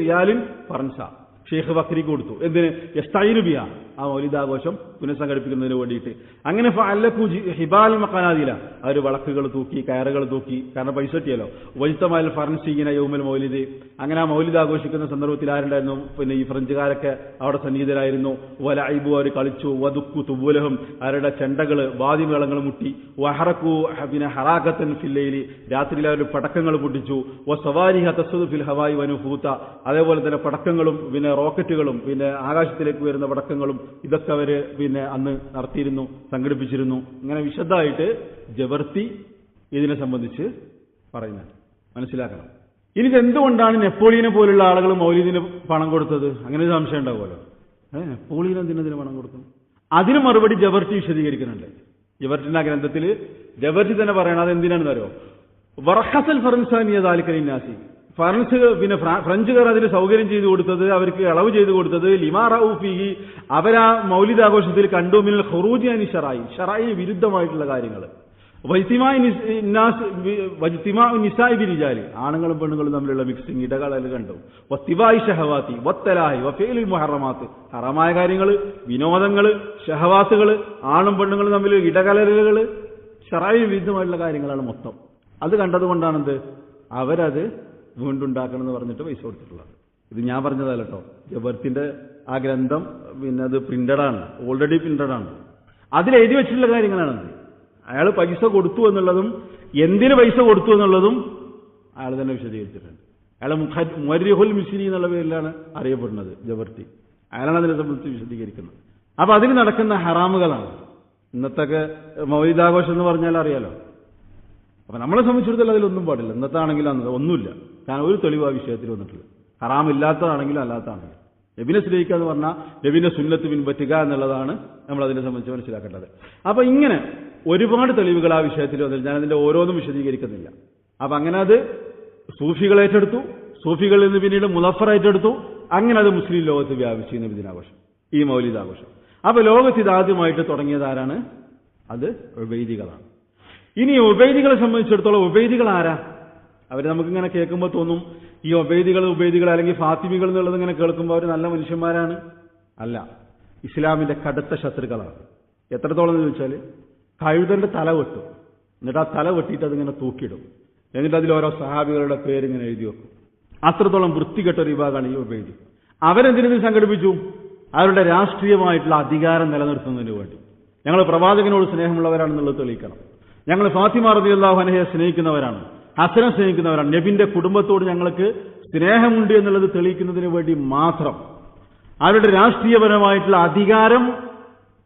റിയാലിൻ ഫ്രൻസ ഷെയ്ഖ് ബക്കരിക്ക് കൊടുത്തു. എന്തിന്? യസ്തഈനുബിയ, ആ മൗലിദാഘോഷം പുനഃസംഘടിപ്പിക്കുന്നതിന് വേണ്ടിയിട്ട്. അങ്ങനെ ഫഅല്ലഖു ഹിബാൽ മഖനാദില, അവർ വിളക്കുകൾ തൂക്കി, കയറുകൾ തൂക്കി, കാരണം പൈസ കിട്ടിയല്ലോ. വജ്തമൽ ഫറൻസിയിന യൗമൽ മൗലിദ്, അങ്ങനെ ആ മൗലിദ് ആഘോഷിക്കുന്ന സന്ദർഭത്തിൽ ആരുണ്ടായിരുന്നു? പിന്നെ ഈ ഫ്രഞ്ചുകാരൊക്കെ അവിടെ സന്നിഹിതരായിരുന്നു. വലൈബു, അവർ കളിച്ചു. വദുക്കു തുബൂലഹും, അവരുടെ ചെണ്ടകള് വാദ്യമേളങ്ങൾ മുട്ടി. വഹറക്കു പിന്നെ ഹറാഖത്തൻ ഫില്ലൈലി, രാത്രിയിൽ അവർ പടക്കങ്ങൾ പൊട്ടിച്ചു. വസവാരിഹ തസ്ദു ഫിൽ ഹവായി വനുഫൂത, അതേപോലെ തന്നെ പടക്കങ്ങളും പിന്നെ റോക്കറ്റുകളും പിന്നെ ആകാശത്തിലേക്ക് വരുന്ന പടക്കങ്ങളും ഇതൊക്കെ അവര് പിന്നെ അന്ന് നടത്തിയിരുന്നു, സംഘടിപ്പിച്ചിരുന്നു. ഇങ്ങനെ വിശദമായിട്ട് ജബർത്തി ഇതിനെ സംബന്ധിച്ച് പറയുന്നത് മനസ്സിലാക്കണം. ഇനി എന്തുകൊണ്ടാണ് നെപ്പോളിയനെ പോലുള്ള ആളുകൾ മൗലിദിന് പണം കൊടുത്തത്? അങ്ങനെ ഒരു സംശയം ഉണ്ടാവുമല്ലോ. നെപ്പോളിയൻ എന്തിനു പണം കൊടുത്തു? അതിന് മറുപടി ജബർത്തി വിശദീകരിക്കുന്നുണ്ട്. ജബർത്തിന്റെ ആ ഗ്രന്ഥത്തിൽ ജബർത്തി തന്നെ പറയണം അത് എന്തിനാണെന്ന് അറിയോ? വറഹസൽ ഫറൻസാനിയ ദാലിക ലിന്നാസി, പിന്നെ ഫ്രഞ്ചുകാർ അതിന് സൗകര്യം ചെയ്തു കൊടുത്തത്, അവർക്ക് ഇളവ് ചെയ്തു കൊടുത്തത്, ലിമാ റഊഫിഹി, അവരാ മൗലിദാഘോഷത്തിൽ കണ്ടു മിനൽ ഖുറൂജി അനി ഷറായി വിരുദ്ധമായിട്ടുള്ള കാര്യങ്ങൾ. വജ്തിമാഉ നിസാഇ ബിരിജാലി, ആണുങ്ങളും പെണ്ണുങ്ങളും തമ്മിലുള്ള മിക്സിംഗ്, ഇടകലൽ കണ്ടു. വത്തിബായി ഷഹവാത്തി വത്തലാഹി വഫീലുൽ മുഹറമാത്ത്, ഹറാമായ കാര്യങ്ങൾ, വിനോദങ്ങൾ, ഷഹവാത്തുകൾ, ആണും പെണ്ണുങ്ങളും തമ്മിൽ ഇടകലലുകൾ, ഷറായി വിരുദ്ധമായിട്ടുള്ള കാര്യങ്ങളാണ് മൊത്തം. അത് കണ്ടതുകൊണ്ടാണെന്ത് അവരത് വീണ്ടുണ്ടാക്കണം എന്ന് പറഞ്ഞിട്ട് പൈസ കൊടുത്തിട്ടുള്ളത്. ഇത് ഞാൻ പറഞ്ഞതല്ല കേട്ടോ, ജബർത്തിന്റെ ആ ഗ്രന്ഥം പിന്നെ അത് പ്രിന്റഡാണ്, ഓൾറെഡി പ്രിന്റഡാണ്. അതിൽ എഴുതി വെച്ചിട്ടുള്ള കാര്യങ്ങളാണത്. അയാൾ പൈസ കൊടുത്തു എന്നുള്ളതും എന്തിന് പൈസ കൊടുത്തു എന്നുള്ളതും അയാൾ തന്നെ വിശദീകരിച്ചിട്ടുണ്ട്. അയാൾ മുഅർരിഖുൽ മിസ്രി എന്നുള്ള പേരിലാണ് അറിയപ്പെടുന്നത്, ജബർത്തി. അയാളാണ് അതിനെ സംബന്ധിച്ച് വിശദീകരിക്കുന്നത്. അപ്പൊ അതിന് നടക്കുന്ന ഹറാമുകളാണ്. ഇന്നത്തൊക്കെ മൗലിദാഘോഷം എന്ന് പറഞ്ഞാൽ അറിയാലോ. അപ്പൊ നമ്മളെ സംബന്ധിച്ചിടത്തോളം അതിലൊന്നും പാടില്ല. ഇന്നത്തെ ആണെങ്കിലും അന്നത്തെ ഒന്നുമില്ല. കാരണം ഒരു തെളിവ് ആ വിഷയത്തിൽ വന്നിട്ടില്ല. ഹറാമില്ലാത്തതാണെങ്കിലും അല്ലാത്തതാണെങ്കിലും നബിനെ സ്നേഹിക്കുക എന്ന് പറഞ്ഞാൽ നബിന്റെ സുന്നത്ത് പിൻപറ്റുക എന്നുള്ളതാണ് നമ്മൾ അതിനെ സംബന്ധിച്ച് മനസ്സിലാക്കേണ്ടത്. അപ്പൊ ഇങ്ങനെ ഒരുപാട് തെളിവുകൾ ആ വിഷയത്തിൽ വന്നിട്ട് ഞാനതിന്റെ ഓരോന്നും വിശദീകരിക്കുന്നില്ല. അപ്പൊ അങ്ങനെ അത് സൂഫികൾ ഏറ്റെടുത്തു, സൂഫികളിൽ നിന്ന് പിന്നീട് മുളഫർ ഏറ്റെടുത്തു. അങ്ങനെ അത് മുസ്ലിം ലോകത്ത് വ്യാപിച്ചു നബിദിനാഘോഷം, ഈ മൗലിദാഘോഷം. അപ്പൊ ലോകത്ത് ഇതാദ്യമായിട്ട് തുടങ്ങിയത് ആരാണ്? അത് ഉബൈദികളാണ്. ഇനി ഉബൈദികളെ സംബന്ധിച്ചിടത്തോളം ഉബൈദികൾ ആരാ? അവർ നമുക്കിങ്ങനെ കേൾക്കുമ്പോൾ തോന്നും ഈ ഉബൈദികൾ അല്ലെങ്കിൽ ഫാത്തിമികൾ എന്നുള്ളത് ഇങ്ങനെ കേൾക്കുമ്പോൾ അവർ നല്ല മനുഷ്യന്മാരാണ്. അല്ല, ഇസ്ലാമിന്റെ കടുത്ത ശത്രുക്കളാണ്. എത്രത്തോളം എന്ന് ചോദിച്ചാൽ കഴുതന്റെ തല വെട്ടും, എന്നിട്ട് ആ തല വെട്ടിയിട്ട് അതിങ്ങനെ തൂക്കിയിടും, എന്നിട്ട് അതിൽ ഓരോ സഹാബികളുടെ പേരിങ്ങനെ എഴുതി വെക്കും. അത്രത്തോളം വൃത്തികെട്ട ഒരു വിഭാഗമാണ് ഈ ഉബൈദി. അവരെന്തിനു സംഘടിപ്പിച്ചു? അവരുടെ രാഷ്ട്രീയമായിട്ടുള്ള അധികാരം നിലനിർത്തുന്നതിന് വേണ്ടി. ഞങ്ങൾ പ്രവാചകനോട് സ്നേഹമുള്ളവരാണെന്നുള്ളത് തെളിയിക്കണം, ഞങ്ങൾ ഫാത്തിമ റളിയല്ലാഹു അൻഹയെ സ്നേഹിക്കുന്നവരാണ്, ഹസനെ സ്നേഹിക്കുന്നവരാണ്, നബിന്റെ കുടുംബത്തോട് ഞങ്ങൾക്ക് സ്നേഹമുണ്ട് എന്നുള്ളത് തെളിയിക്കുന്നതിന് വേണ്ടി മാത്രം, അവരുടെ രാഷ്ട്രീയപരമായിട്ടുള്ള അധികാരം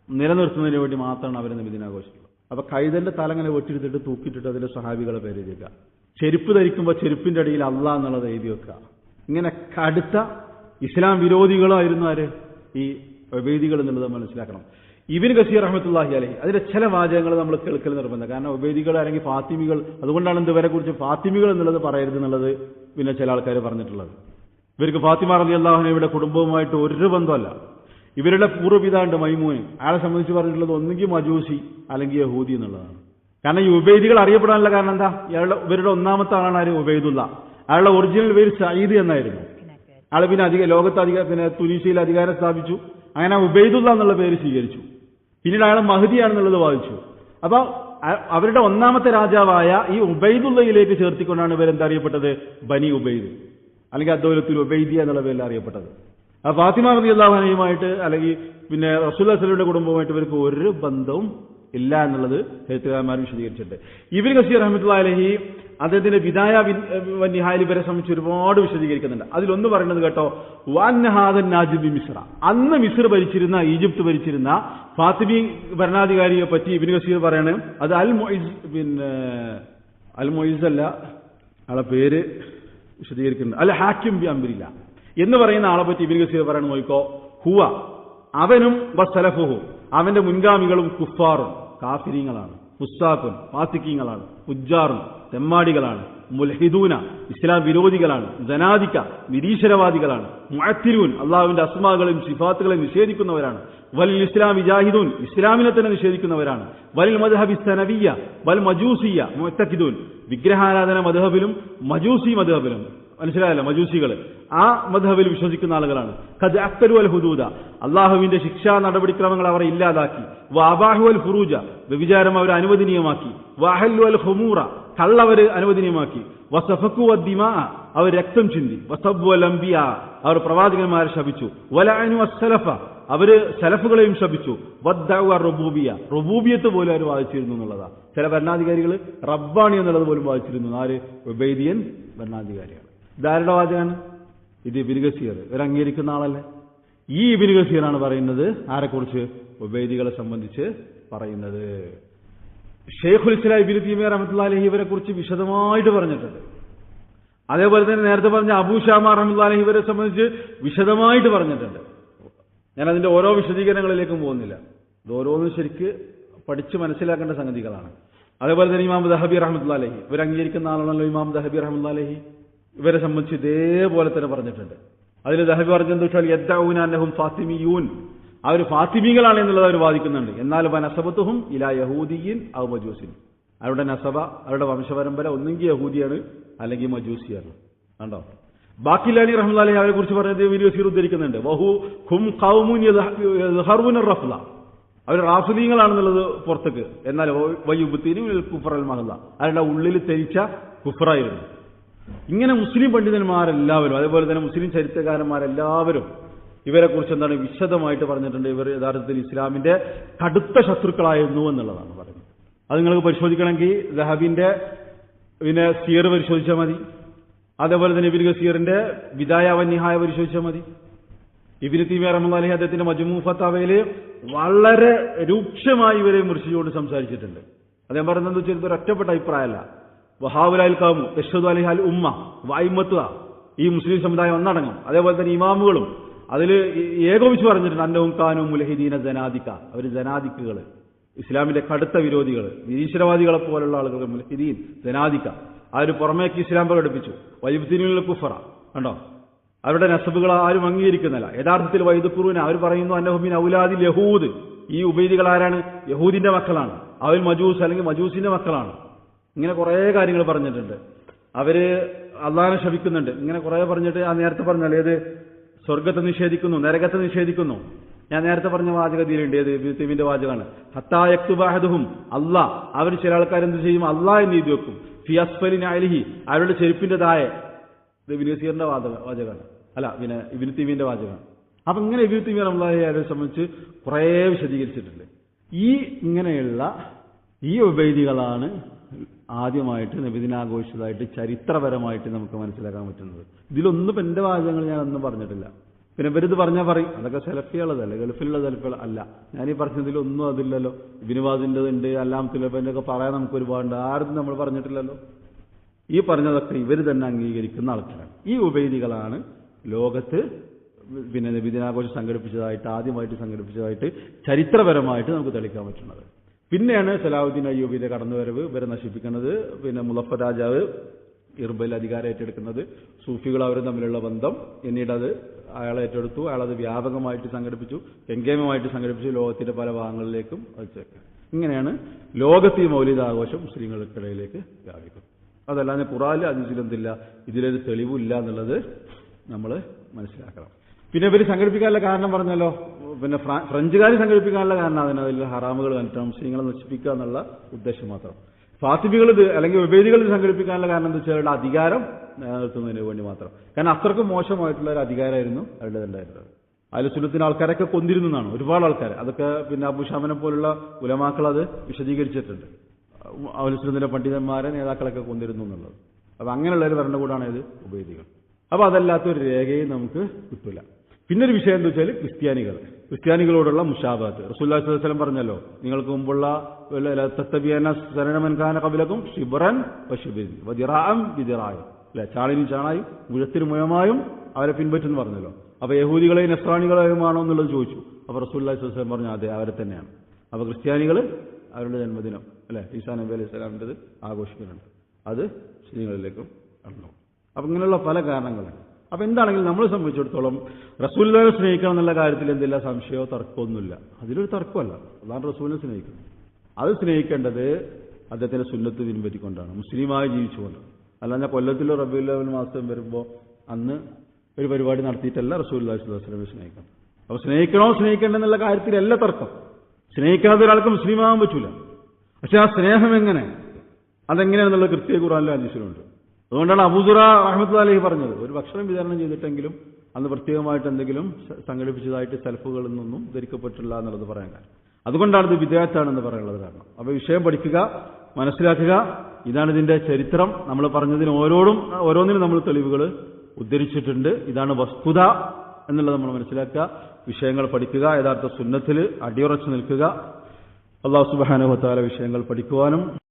നിലനിർത്തുന്നതിന് വേണ്ടി മാത്രമാണ് അവർ നബിദിനാഘോഷിക്കുന്നത്. അപ്പൊ കൈതന്റെ തല അങ്ങനെ വെട്ടിയെടുത്തിട്ട് തൂക്കിയിട്ടിട്ട് അതിന്റെ സഹാബികളെ പേര് എഴുതി വെക്കുക. ചെരുപ്പ് ധരിക്കുമ്പോൾ ചെരുപ്പിന്റെ അടിയിൽ അള്ളാഹ് എന്നുള്ളത് എഴുതി വെക്കുക. ഇങ്ങനെ കടുത്ത ഇസ്ലാം വിരോധികളായിരുന്നു ആര്? ഈ ഉബൈദികൾ എന്നുള്ളത് മനസ്സിലാക്കണം. ഇബ്നു കസീർ റഹ്മത്തുള്ളാഹി അലൈഹി അതിന്റെ ചില വാചകങ്ങൾ നമ്മൾ കേൾക്കൽ നിർബന്ധം. കാരണം ഉബൈദികൾ അല്ലെങ്കിൽ ഫാത്തിമികൾ, അതുകൊണ്ടാണ് ഇവരെ കുറിച്ച് ഫാത്തിമികൾ എന്നുള്ളത് പറയരുത് എന്നുള്ളത് പിന്നെ ചില ആൾക്കാർ പറഞ്ഞിട്ടുള്ളത്. ഇവർക്ക് ഫാത്തിമ റളിയല്ലാഹു അൻഹയുടെ കുടുംബവുമായിട്ട് ഒരു ബന്ധമല്ല. ഇവരുടെ പൂർവ്വപിതാണ്ട് മൈമൂൻ, അയാളെ സംബന്ധിച്ച് പറഞ്ഞിട്ടുള്ളത് ഒന്നുകിൽ മജൂസി അല്ലെങ്കിൽ യഹൂദി എന്നുള്ളതാണ്. കാരണം ഈ ഉബൈദികൾ അറിയപ്പെടാനുള്ള കാരണം എന്താ? ഇവരുടെ ഒന്നാമത്തെ ആളാണ് ആര്? ഉബൈദുള്ള. അയാളുടെ ഒറിജിനൽ പേര് സയ്യിദ് എന്നായിരുന്നു. അയാൾ പിന്നെ ലോകത്ത് തുനീഷ്യയിൽ അധികാരം സ്ഥാപിച്ചു. അങ്ങനെ ഉബൈദുള്ള എന്നുള്ള പേര് സ്വീകരിച്ചു. പിന്നീട് അയാൾ മഹദിയാണെന്നുള്ളത് വാദിച്ചു. അപ്പൊ അവരുടെ ഒന്നാമത്തെ രാജാവായ ഈ ഉബൈദുള്ളയിലേക്ക് ചേർത്തിക്കൊണ്ടാണ് ഇവരെന്താ അറിയപ്പെട്ടത്? ബനി ഉബൈദ് അല്ലെങ്കിൽ അദ്ദൗലത്തുൽ ഉബൈദിയ എന്നുള്ള പേരിൽ അറിയപ്പെട്ടത്. ആ ഫാത്തിമ റളിയല്ലാഹു അൻഹയുമായിട്ട് അല്ലെങ്കിൽ പിന്നെ റസൂലുള്ളാഹി സ്വല്ലല്ലാഹു അലൈഹി വസല്ലമയുടെ കുടുംബവുമായിട്ട് ഇവർക്ക് ഒരു ബന്ധവും ഇല്ല എന്നുള്ളത് എഴുത്തുകാരന്മാർ വിശദീകരിച്ചിട്ടുണ്ട്. ഇബ്നു കസീർ റഹ്മത്തുള്ളാഹി അലൈഹി അദ്ദേഹത്തിന്റെ ബിദായ വന്നിഹായിൽ ഇവരെ സംബന്ധിച്ച് ഒരുപാട് വിശദീകരിക്കുന്നുണ്ട്. അതിലൊന്ന് പറയുന്നത് കേട്ടോ, വന്നഹാദൻ നാജിബി മിസ്ര, അന്ന് മിസ്ർ ഭരിച്ചിരുന്ന, ഈജിപ്ത് ഭരിച്ചിരുന്ന ഫാത്തിമി ഭരണാധികാരിയെ പറ്റി ഇബ്നു കസീർ പറയാണ്. അത് അൽ മൊയ്സ് അല്ല, ആളെ പേര് വിശദീകരിക്കുന്നുണ്ട്. അൽ ഹാക്കിം ബി അംരില്ല എന്ന് പറയുന്ന ആളെ പറ്റി ഇബ്നു കസീർ പറയണം. നോക്കിക്കോ, ഹുവ, അവനും വസ്സലഫുഹു, അവന്റെ മുൻഗാമികളും കുഫാറും, കാഫിരീങ്ങളാണ്, ഫുസ്സാഖുൻ, ഫാസിഖീങ്ങളാണ്, ഫുജ്ജാറും, തെമ്മാടികളാണ്, മുൽഹിദൂന, ഇസ്ലാം വിരോധികളാണ്, ജനാദിക്ക, നിരീശ്വരവാദികളാണ്, മുഅത്തിലൂൻ, അള്ളാഹുവിന്റെ അസ്മാകളെയും സിഫാത്തുകളെയും നിഷേധിക്കുന്നവരാണ്, വലിൽ ഇസ്ലാം വിജാഹിദൂൻ, ഇസ്ലാമിനെ തന്നെ നിഷേധിക്കുന്നവരാണ്, വലിൽ മദ്ഹബി സനവിയ്യ വൽ മജൂസിയ്യ മുഅത്തഖിദൂൻ, വിഗ്രഹാരാധന മദ്ഹബിലും മജൂസി മദ്ഹബിലും, മനസ്സിലായല്ലോ, മജൂസികൾ ആ മദ്ഹബിൽ വിശ്വസിക്കുന്ന ആളുകളാണ്. ഖദ് അക്തലു അൽ ഹുദൂദ, അള്ളാഹുവിന്റെ ശിക്ഷാ നടപടിക്രമങ്ങൾ അവർ ഇല്ലാതാക്കി. വഅബാഹു അൽ ഫുറൂജ, വ്യഭിചാരം അവർ അനുവദനീയമാക്കി. വഅഹല്ലു അൽ ഖുമൂറ, കള്ളവർ അനുവദനീയമാക്കി. വസഫഖു അദ്ദിമാ, അവർ രക്തം ചിന്തി. വസബ്ബു അൽ അംബിയ, അവർ പ്രവാചകന്മാരെ ശപിച്ചു. വലഅനു അസ്സലഫ, അവര് സലഫുകളെയും ശപിച്ചു. വദ്ദഅു അർ-റുബൂബിയ, റുബൂബിയത്ത് പോലും അവർ വാദിച്ചിരുന്നു എന്നുള്ളതാണ്. ചില ഭരണാധികാരികൾ റബ്ബാണി എന്നുള്ളത് പോലും വാദിച്ചിരുന്നു. ആര്? ഉബൈദിയൻ ഭരണാധികാരിയാണ്. ഇതാരുടെ വാചകമാണ്? ഇത് ഇബ്നു കസീർ, ഇവർ അംഗീകരിക്കുന്ന ആളല്ലേ. ഈ ഇബ്നു കസീറാണ് പറയുന്നത് ആരെക്കുറിച്ച്? ഉബൈദികളെ സംബന്ധിച്ച് പറയുന്നത്. ഷെയ്ഖുൽ ഇസ്ലാം ഇബ്നു തൈമിയ്യ റഹ്മത്തുള്ളാഹി അലൈഹി ഇവരെ കുറിച്ച് വിശദമായിട്ട് പറഞ്ഞിട്ടുണ്ട്. അതേപോലെ തന്നെ നേരത്തെ പറഞ്ഞ അബൂ ശാമ റഹ്മത്തുള്ളാഹി അലൈഹി ഇവരെ സംബന്ധിച്ച് വിശദമായിട്ട് പറഞ്ഞിട്ടുണ്ട്. ഞാൻ അതിന്റെ ഓരോ വിശദീകരണങ്ങളിലേക്കും പോകുന്നില്ല. ഇത് ഓരോന്നും ശരിക്ക് പഠിച്ച് മനസ്സിലാക്കേണ്ട സംഗതികളാണ്. അതേപോലെ തന്നെ ഇമാം ദഹബി റഹ്മത്തുള്ളാഹി അലൈഹി, ഇവർ അംഗീകരിക്കുന്ന ആളാണല്ലോ ഇമാം ദഹബി റഹ്മത്തുള്ളാഹി അലൈഹി. ഇവരെ സംബന്ധിച്ച് ഇതേപോലെ തന്നെ പറഞ്ഞിട്ടുണ്ട്. അതിൽ ദഹബി പറഞ്ഞെന്ന് വെച്ചാൽ യദ്ദഊന അന്നഹും ഫാത്തിമിയൂൻ, അവർ ഫാത്തിമികളാണ് എന്നുള്ളത് അവർ വാദിക്കുന്നുണ്ട്. എന്നാൽ വനസബത്തുഹും ഇലാ യഹൂദിയിൻ ഔ മജൂസിൻ, അവരുടെ നസബ, അവരുടെ വംശപരമ്പര ഒന്നെങ്കിൽ യഹൂദിയാണ് അല്ലെങ്കിൽ മജൂസിയാണ്. കണ്ടോ? ബാക്കിലാലി റഹ്മത്തുള്ളാഹി അലൈഹി അവരെ കുറിച്ച് പറഞ്ഞത് ഇബ്നു കസീർ ഉദ്ധരിക്കുന്നുണ്ട്. വഹു ഖും ഖൗമുൻ യദ്ഹറുന റഫ്ല, അവർ റാഫിദീങ്ങളാണെന്നുള്ളത് പുറത്തേക്ക്, എന്നാൽ വയുബ്തിനു കുഫർ അൽ മഹല്ല, അവരുടെ ഉള്ളിൽ തെരിച്ച കുഫറായിരുന്നു. ഇങ്ങനെ മുസ്ലിം പണ്ഡിതന്മാരെല്ലാവരും, അതേപോലെ തന്നെ മുസ്ലിം ചരിത്രകാരന്മാരെല്ലാവരും ഇവരെക്കുറിച്ച് എന്താണ് വിശദമായിട്ട് പറഞ്ഞിട്ടുണ്ട്. ഇവർ യഥാർത്ഥത്തിൽ ഇസ്ലാമിന്റെ കടുത്ത ശത്രുക്കളായിരുന്നു എന്നുള്ളതാണ് പറയുന്നത്. അത് നിങ്ങൾക്ക് പരിശോധിക്കണമെങ്കിൽ ദഹബിന്റെ സിയർ പരിശോധിച്ചാൽ മതി. അതേപോലെ തന്നെ ഇബ്നു കസീറിന്റെ ബിദായ വന്നിഹായ പരിശോധിച്ചാൽ മതി. ഇബ്നു തൈമിയ്യ റഹ്മത്തുള്ളാഹി അലൈഹി അദ്ദേഹത്തിന്റെ മജ്മൂ ഫതാവയിൽ വളരെ രൂക്ഷമായി ഇവരെ വിമർശിച്ചുകൊണ്ട് സംസാരിച്ചിട്ടുണ്ട്. അദ്ദേഹം പറയുന്നത് വെച്ചാൽ ഇതൊരു ഒറ്റപ്പെട്ട അഭിപ്രായമല്ല. വഹാവുലൽ ഖൗമു തശ്ഹദു അലൈഹൽ ഉമ്മ വഅയിമത്തുഹ, ഈ മുസ്ലിം സമുദായം ഒന്നടങ്കം, അതേപോലെ തന്നെ ഇമാമുകളും അതിൽ ഏകോപിച്ച് പറഞ്ഞിട്ടുണ്ട്. അന്നഹും കാനൂ മുൽഹിദീന ജനാദിക, അവർ ജനാദിക്കുകൾ, ഇസ്ലാമിന്റെ കടുത്ത വിരോധികൾ, നിരീശ്വരവാദികളെ പോലുള്ള ആളുകൾ, മുൽഹിദീൻ ജനാദിക, അവർ പുറമേക്ക് ഇസ്ലാം പ്രകടിപ്പിച്ചു. വൈബ്തിനുൽ കുഫറ, കണ്ടോ, അവരുടെ നസബുകൾ ആരും അംഗീകരിക്കുന്നില്ല. യഥാർത്ഥത്തിൽ വൈദുഖുറൂന, അവർ പറയുന്നു അന്നഹും മിൻ ഔലാദിൽ യഹൂദ്, ഈ ഉബൈദികൾ ആരാണ്? യഹൂദിന്റെ മക്കളാണ്. അവർ മജൂസ് അല്ലെങ്കിൽ മജൂസിന്റെ മക്കളാണ്. ഇങ്ങനെ കുറേ കാര്യങ്ങൾ പറഞ്ഞിട്ടുണ്ട്. അവര് അള്ളാഹിനെ ശപിക്കുന്നുണ്ട്. ഇങ്ങനെ കുറേ പറഞ്ഞിട്ട് ആ നേരത്തെ പറഞ്ഞാൽ ഏത് സ്വർഗത്തെ നിഷേധിക്കുന്നു, നരകത്തെ നിഷേധിക്കുന്നു. ഞാൻ നേരത്തെ പറഞ്ഞ വാചകത്തിലുണ്ട്, ഏത് ഇബ്നു വാചകമാണ്. ഹത്താ യക്തുബഅഹദുഹും, അള്ളാഹ്, അവർ ചില ആൾക്കാർ എന്ത് ചെയ്യും? അള്ളാഹ് എന്ന് എഴുതി വെക്കും. ഫി അസ്ഫലി നഅലിഹി, അവരുടെ ചെരുപ്പിന്റെ താഴെ. ഇത് ഇബ്നു കസീറിന്റെ വാചകമാണ്, അല്ല പിന്നെ ഇബ്നു തൈമിയ്യന്റെ വാചകമാണ്. അപ്പൊ ഇങ്ങനെ ഇബ്നു തൈമിയ്യ റഹ്മത്തുള്ളാഹി അലൈഹിയെ സംബന്ധിച്ച് കുറേ വിശദീകരിച്ചിട്ടുണ്ട്. ഇങ്ങനെയുള്ള ഈ ഉബൈദികളാണ് ആദ്യമായിട്ട് നബിദിനാഘോഷിച്ചതായിട്ട് ചരിത്രപരമായിട്ട് നമുക്ക് മനസ്സിലാക്കാൻ പറ്റുന്നത്. ഇതിലൊന്നും ഇപ്പം എൻ്റെ വാചകങ്ങൾ ഞാനൊന്നും പറഞ്ഞിട്ടില്ല. പിന്നെ ഇവരിത് പറഞ്ഞാൽ പറയും അതൊക്കെ സെലഫിയുള്ളതല്ല, ഗൾഫിലുള്ള സെലഫികൾ അല്ല. ഞാനീ പറഞ്ഞതിലൊന്നും അതില്ലല്ലോ. ഇബ്നു ബാസിൻ്റെതുണ്ട്, അല്ലാമത്തുലബിൻ്റെ ഒക്കെ പറയാൻ നമുക്ക് ഒരുപാടുണ്ട്. ആരും നമ്മൾ പറഞ്ഞിട്ടില്ലല്ലോ. ഈ പറഞ്ഞതൊക്കെ ഇവർ തന്നെ അംഗീകരിക്കുന്ന ആൾക്കാരാണ്. ഈ ഉബൈദികളാണ് ലോകത്ത് പിന്നെ നബിദിനാഘോഷം ആദ്യമായിട്ട് സംഘടിപ്പിച്ചതായിട്ട് ചരിത്രപരമായിട്ട് നമുക്ക് തെളിയിക്കാൻ പറ്റുന്നത്. പിന്നെയാണ് സലാഹുദ്ദീൻ അയ്യൂബിയുടെ കടന്നുവരവ്, ഇവരെ നശിപ്പിക്കുന്നത്. പിന്നെ മുളഫർ രാജാവ് ഇർബൽ അധികാരം ഏറ്റെടുക്കുന്നത്, സൂഫികൾ അവരും തമ്മിലുള്ള ബന്ധം, പിന്നീട് അത് അയാളെ ഏറ്റെടുത്തു. അയാളത് വ്യാപകമായിട്ട് സംഘടിപ്പിച്ചു, കെങ്കേമമായിട്ട് സംഘടിപ്പിച്ചു, ലോകത്തിന്റെ പല ഭാഗങ്ങളിലേക്കും വെച്ചേക്കും. ഇങ്ങനെയാണ് ലോകത്ത് ഈ മൗലിദാഘോഷം മുസ്ലിങ്ങൾക്കിടയിലേക്ക് വ്യാപിക്കുന്നത്. അതല്ലാതെ ഖുർആനിൽ ഹദീസിലെന്തില്ല, ഇതിലൊരു തെളിവില്ല എന്നുള്ളത് നമ്മൾ മനസ്സിലാക്കണം. പിന്നെ ഇവർ സംഘടിപ്പിക്കാനുള്ള കാരണം പറഞ്ഞല്ലോ, പിന്നെ ഫ്രഞ്ചുകാർ സംഘടിപ്പിക്കാനുള്ള കാരണം അതിൽ ഹറാമുകൾ കണ്ടിട്ട് മുസ്ലിങ്ങളെ നശിപ്പിക്കുക എന്നുള്ള ഉദ്ദേശം മാത്രം. ഫാത്തിമികൾ അല്ലെങ്കിൽ ഉബൈദികൾ സംഘടിപ്പിക്കാനുള്ള കാരണം എന്താ വെച്ചാൽ അവരുടെ അധികാരം നിലനിർത്തുന്നതിന് വേണ്ടി മാത്രം. കാരണം അത്രക്കും മോശമായിട്ടുള്ള ഒരു അധികാരമായിരുന്നു അവരുടെ ഉണ്ടായിരുന്നത്. അതിൽ സുന്നത്തിന്റെ ആൾക്കാരൊക്കെ കൊന്നിരുന്നതാണ്, ഒരുപാട് ആൾക്കാർ. അതൊക്കെ പിന്നെ അബൂഷാമനെ പോലുള്ള ഉലമാക്കൾ അത് വിശദീകരിച്ചിട്ടുണ്ട്. അവലുസുന്നത്തിന്റെ പണ്ഡിതന്മാരെ നേതാക്കളൊക്കെ കൊന്നിരുന്നു എന്നുള്ളത്. അപ്പൊ അങ്ങനെയുള്ള ഒരു ഭരണകൂടമാണ് ഇത് ഉബൈദികൾ. അപ്പൊ അതല്ലാത്തൊരു രേഖയും നമുക്ക് കിട്ടില്ല. പിന്നെ ഒരു വിഷയം എന്താ വെച്ചാൽ ക്രിസ്ത്യാനികളോടുള്ള മുഷാബാത്ത്. റസൂലുള്ളാഹി സ്വല്ലല്ലാഹു അലൈഹി വസല്ലം പറഞ്ഞല്ലോ, നിങ്ങൾക്ക് മുമ്പുള്ള തത്തബിയന സനന കാന ഖബലകും ശിബ്റൻ വശിബ്രിൻ വദിറാഅൻ ബിദിറാഅൻ, അല്ലെ, ചാളിനും ചാണായും മുഴത്തിനും മുഴമായും അവരെ പിൻപറ്റുമെന്ന് പറഞ്ഞല്ലോ. അപ്പൊ യഹൂദികളെയും നസ്രാണികളെയുമാണോ എന്നുള്ളത് ചോദിച്ചു. അപ്പൊ റസൂലുള്ളാഹി സ്വല്ലല്ലാഹു അലൈഹി വസല്ലം പറഞ്ഞു അതെ, അവരെ തന്നെയാണ്. അപ്പൊ ക്രിസ്ത്യാനികൾ അവരുടെ ജന്മദിനം, അല്ലെ, ഈസാ നബി അലൈഹി സ്വലാമിൻ്റെത് ആഘോഷിക്കുന്നുണ്ട്. അത് മുസ്ലിങ്ങളിലേക്കും കടന്നു. അപ്പൊ ഇങ്ങനെയുള്ള പല കാരണങ്ങളുണ്ട്. അപ്പൊ എന്താണെങ്കിലും നമ്മളെ സംബന്ധിച്ചിടത്തോളം റസൂലുള്ളാഹിയെ സ്നേഹിക്കണം എന്നുള്ള കാര്യത്തിൽ എന്തില്ല സംശയമോ തർക്കമൊന്നുമില്ല. അതിലൊരു തർക്കമല്ല. അതാണ് റസൂലിനെ സ്നേഹിക്കുന്നത്. അത് സ്നേഹിക്കേണ്ടത് അദ്ദേഹത്തിന്റെ സുന്നത്ത് പിൻപറ്റിക്കൊണ്ടാണ്, മുസ്ലിമായി ജീവിച്ചുകൊണ്ട്. അല്ലാതെ കൊല്ലത്തിലോ റബീഉൽ അവ്വൽ മാസം വരുമ്പോൾ അന്ന് ഒരു പരിപാടി നടത്തിയിട്ടല്ല റസൂലുള്ളാഹി സ്വല്ലല്ലാഹു അലൈഹി വസല്ലം സ്നേഹിക്കണം. അപ്പൊ സ്നേഹിക്കണോ സ്നേഹിക്കേണ്ടെന്നുള്ള കാര്യത്തിലല്ല തർക്കം. സ്നേഹിക്കാത്ത ഒരാൾക്ക് മുസ്ലിമാകാൻ പറ്റൂല. പക്ഷെ ആ സ്നേഹം എങ്ങനെ, അതെങ്ങനെയാണെന്നുള്ള കൃത്യ ഖുർആനിലും ഹദീസിലുണ്ട്. അതുകൊണ്ടാണ് അബൂസുറ റഹ്മത്തുള്ളാഹി അലൈഹി പറഞ്ഞത്, ഒരു ഭക്ഷണം വിതരണം ചെയ്തിട്ടെങ്കിലും അന്ന് പ്രത്യേകമായിട്ട് എന്തെങ്കിലും സംഘടിപ്പിച്ചതായിട്ട് സലഫുകളിൽ നിന്നും ധരിക്കപ്പെട്ടില്ല എന്നുള്ളത് പറയാൻ കാരണം. അതുകൊണ്ടാണ് ഇത് വിദേഹത്താണെന്ന് പറയാനുള്ളത് കാരണം. അപ്പോൾ വിഷയം പഠിക്കുക, മനസ്സിലാക്കുക. ഇതാണ് ഇതിന്റെ ചരിത്രം. നമ്മൾ പറഞ്ഞതിന് ഓരോന്നിനും നമ്മൾ തെളിവുകൾ ഉദ്ധരിച്ചിട്ടുണ്ട്. ഇതാണ് വസ്തുത എന്നുള്ളത് നമ്മൾ മനസ്സിലാക്കുക. വിഷയങ്ങൾ പഠിക്കുക, യഥാർത്ഥ സുന്നത്തിൽ അടിയുറച്ചു നിൽക്കുക. അല്ലാഹു സുബ്ഹാനഹു വ തആല വിഷയങ്ങൾ പഠിക്കുവാനും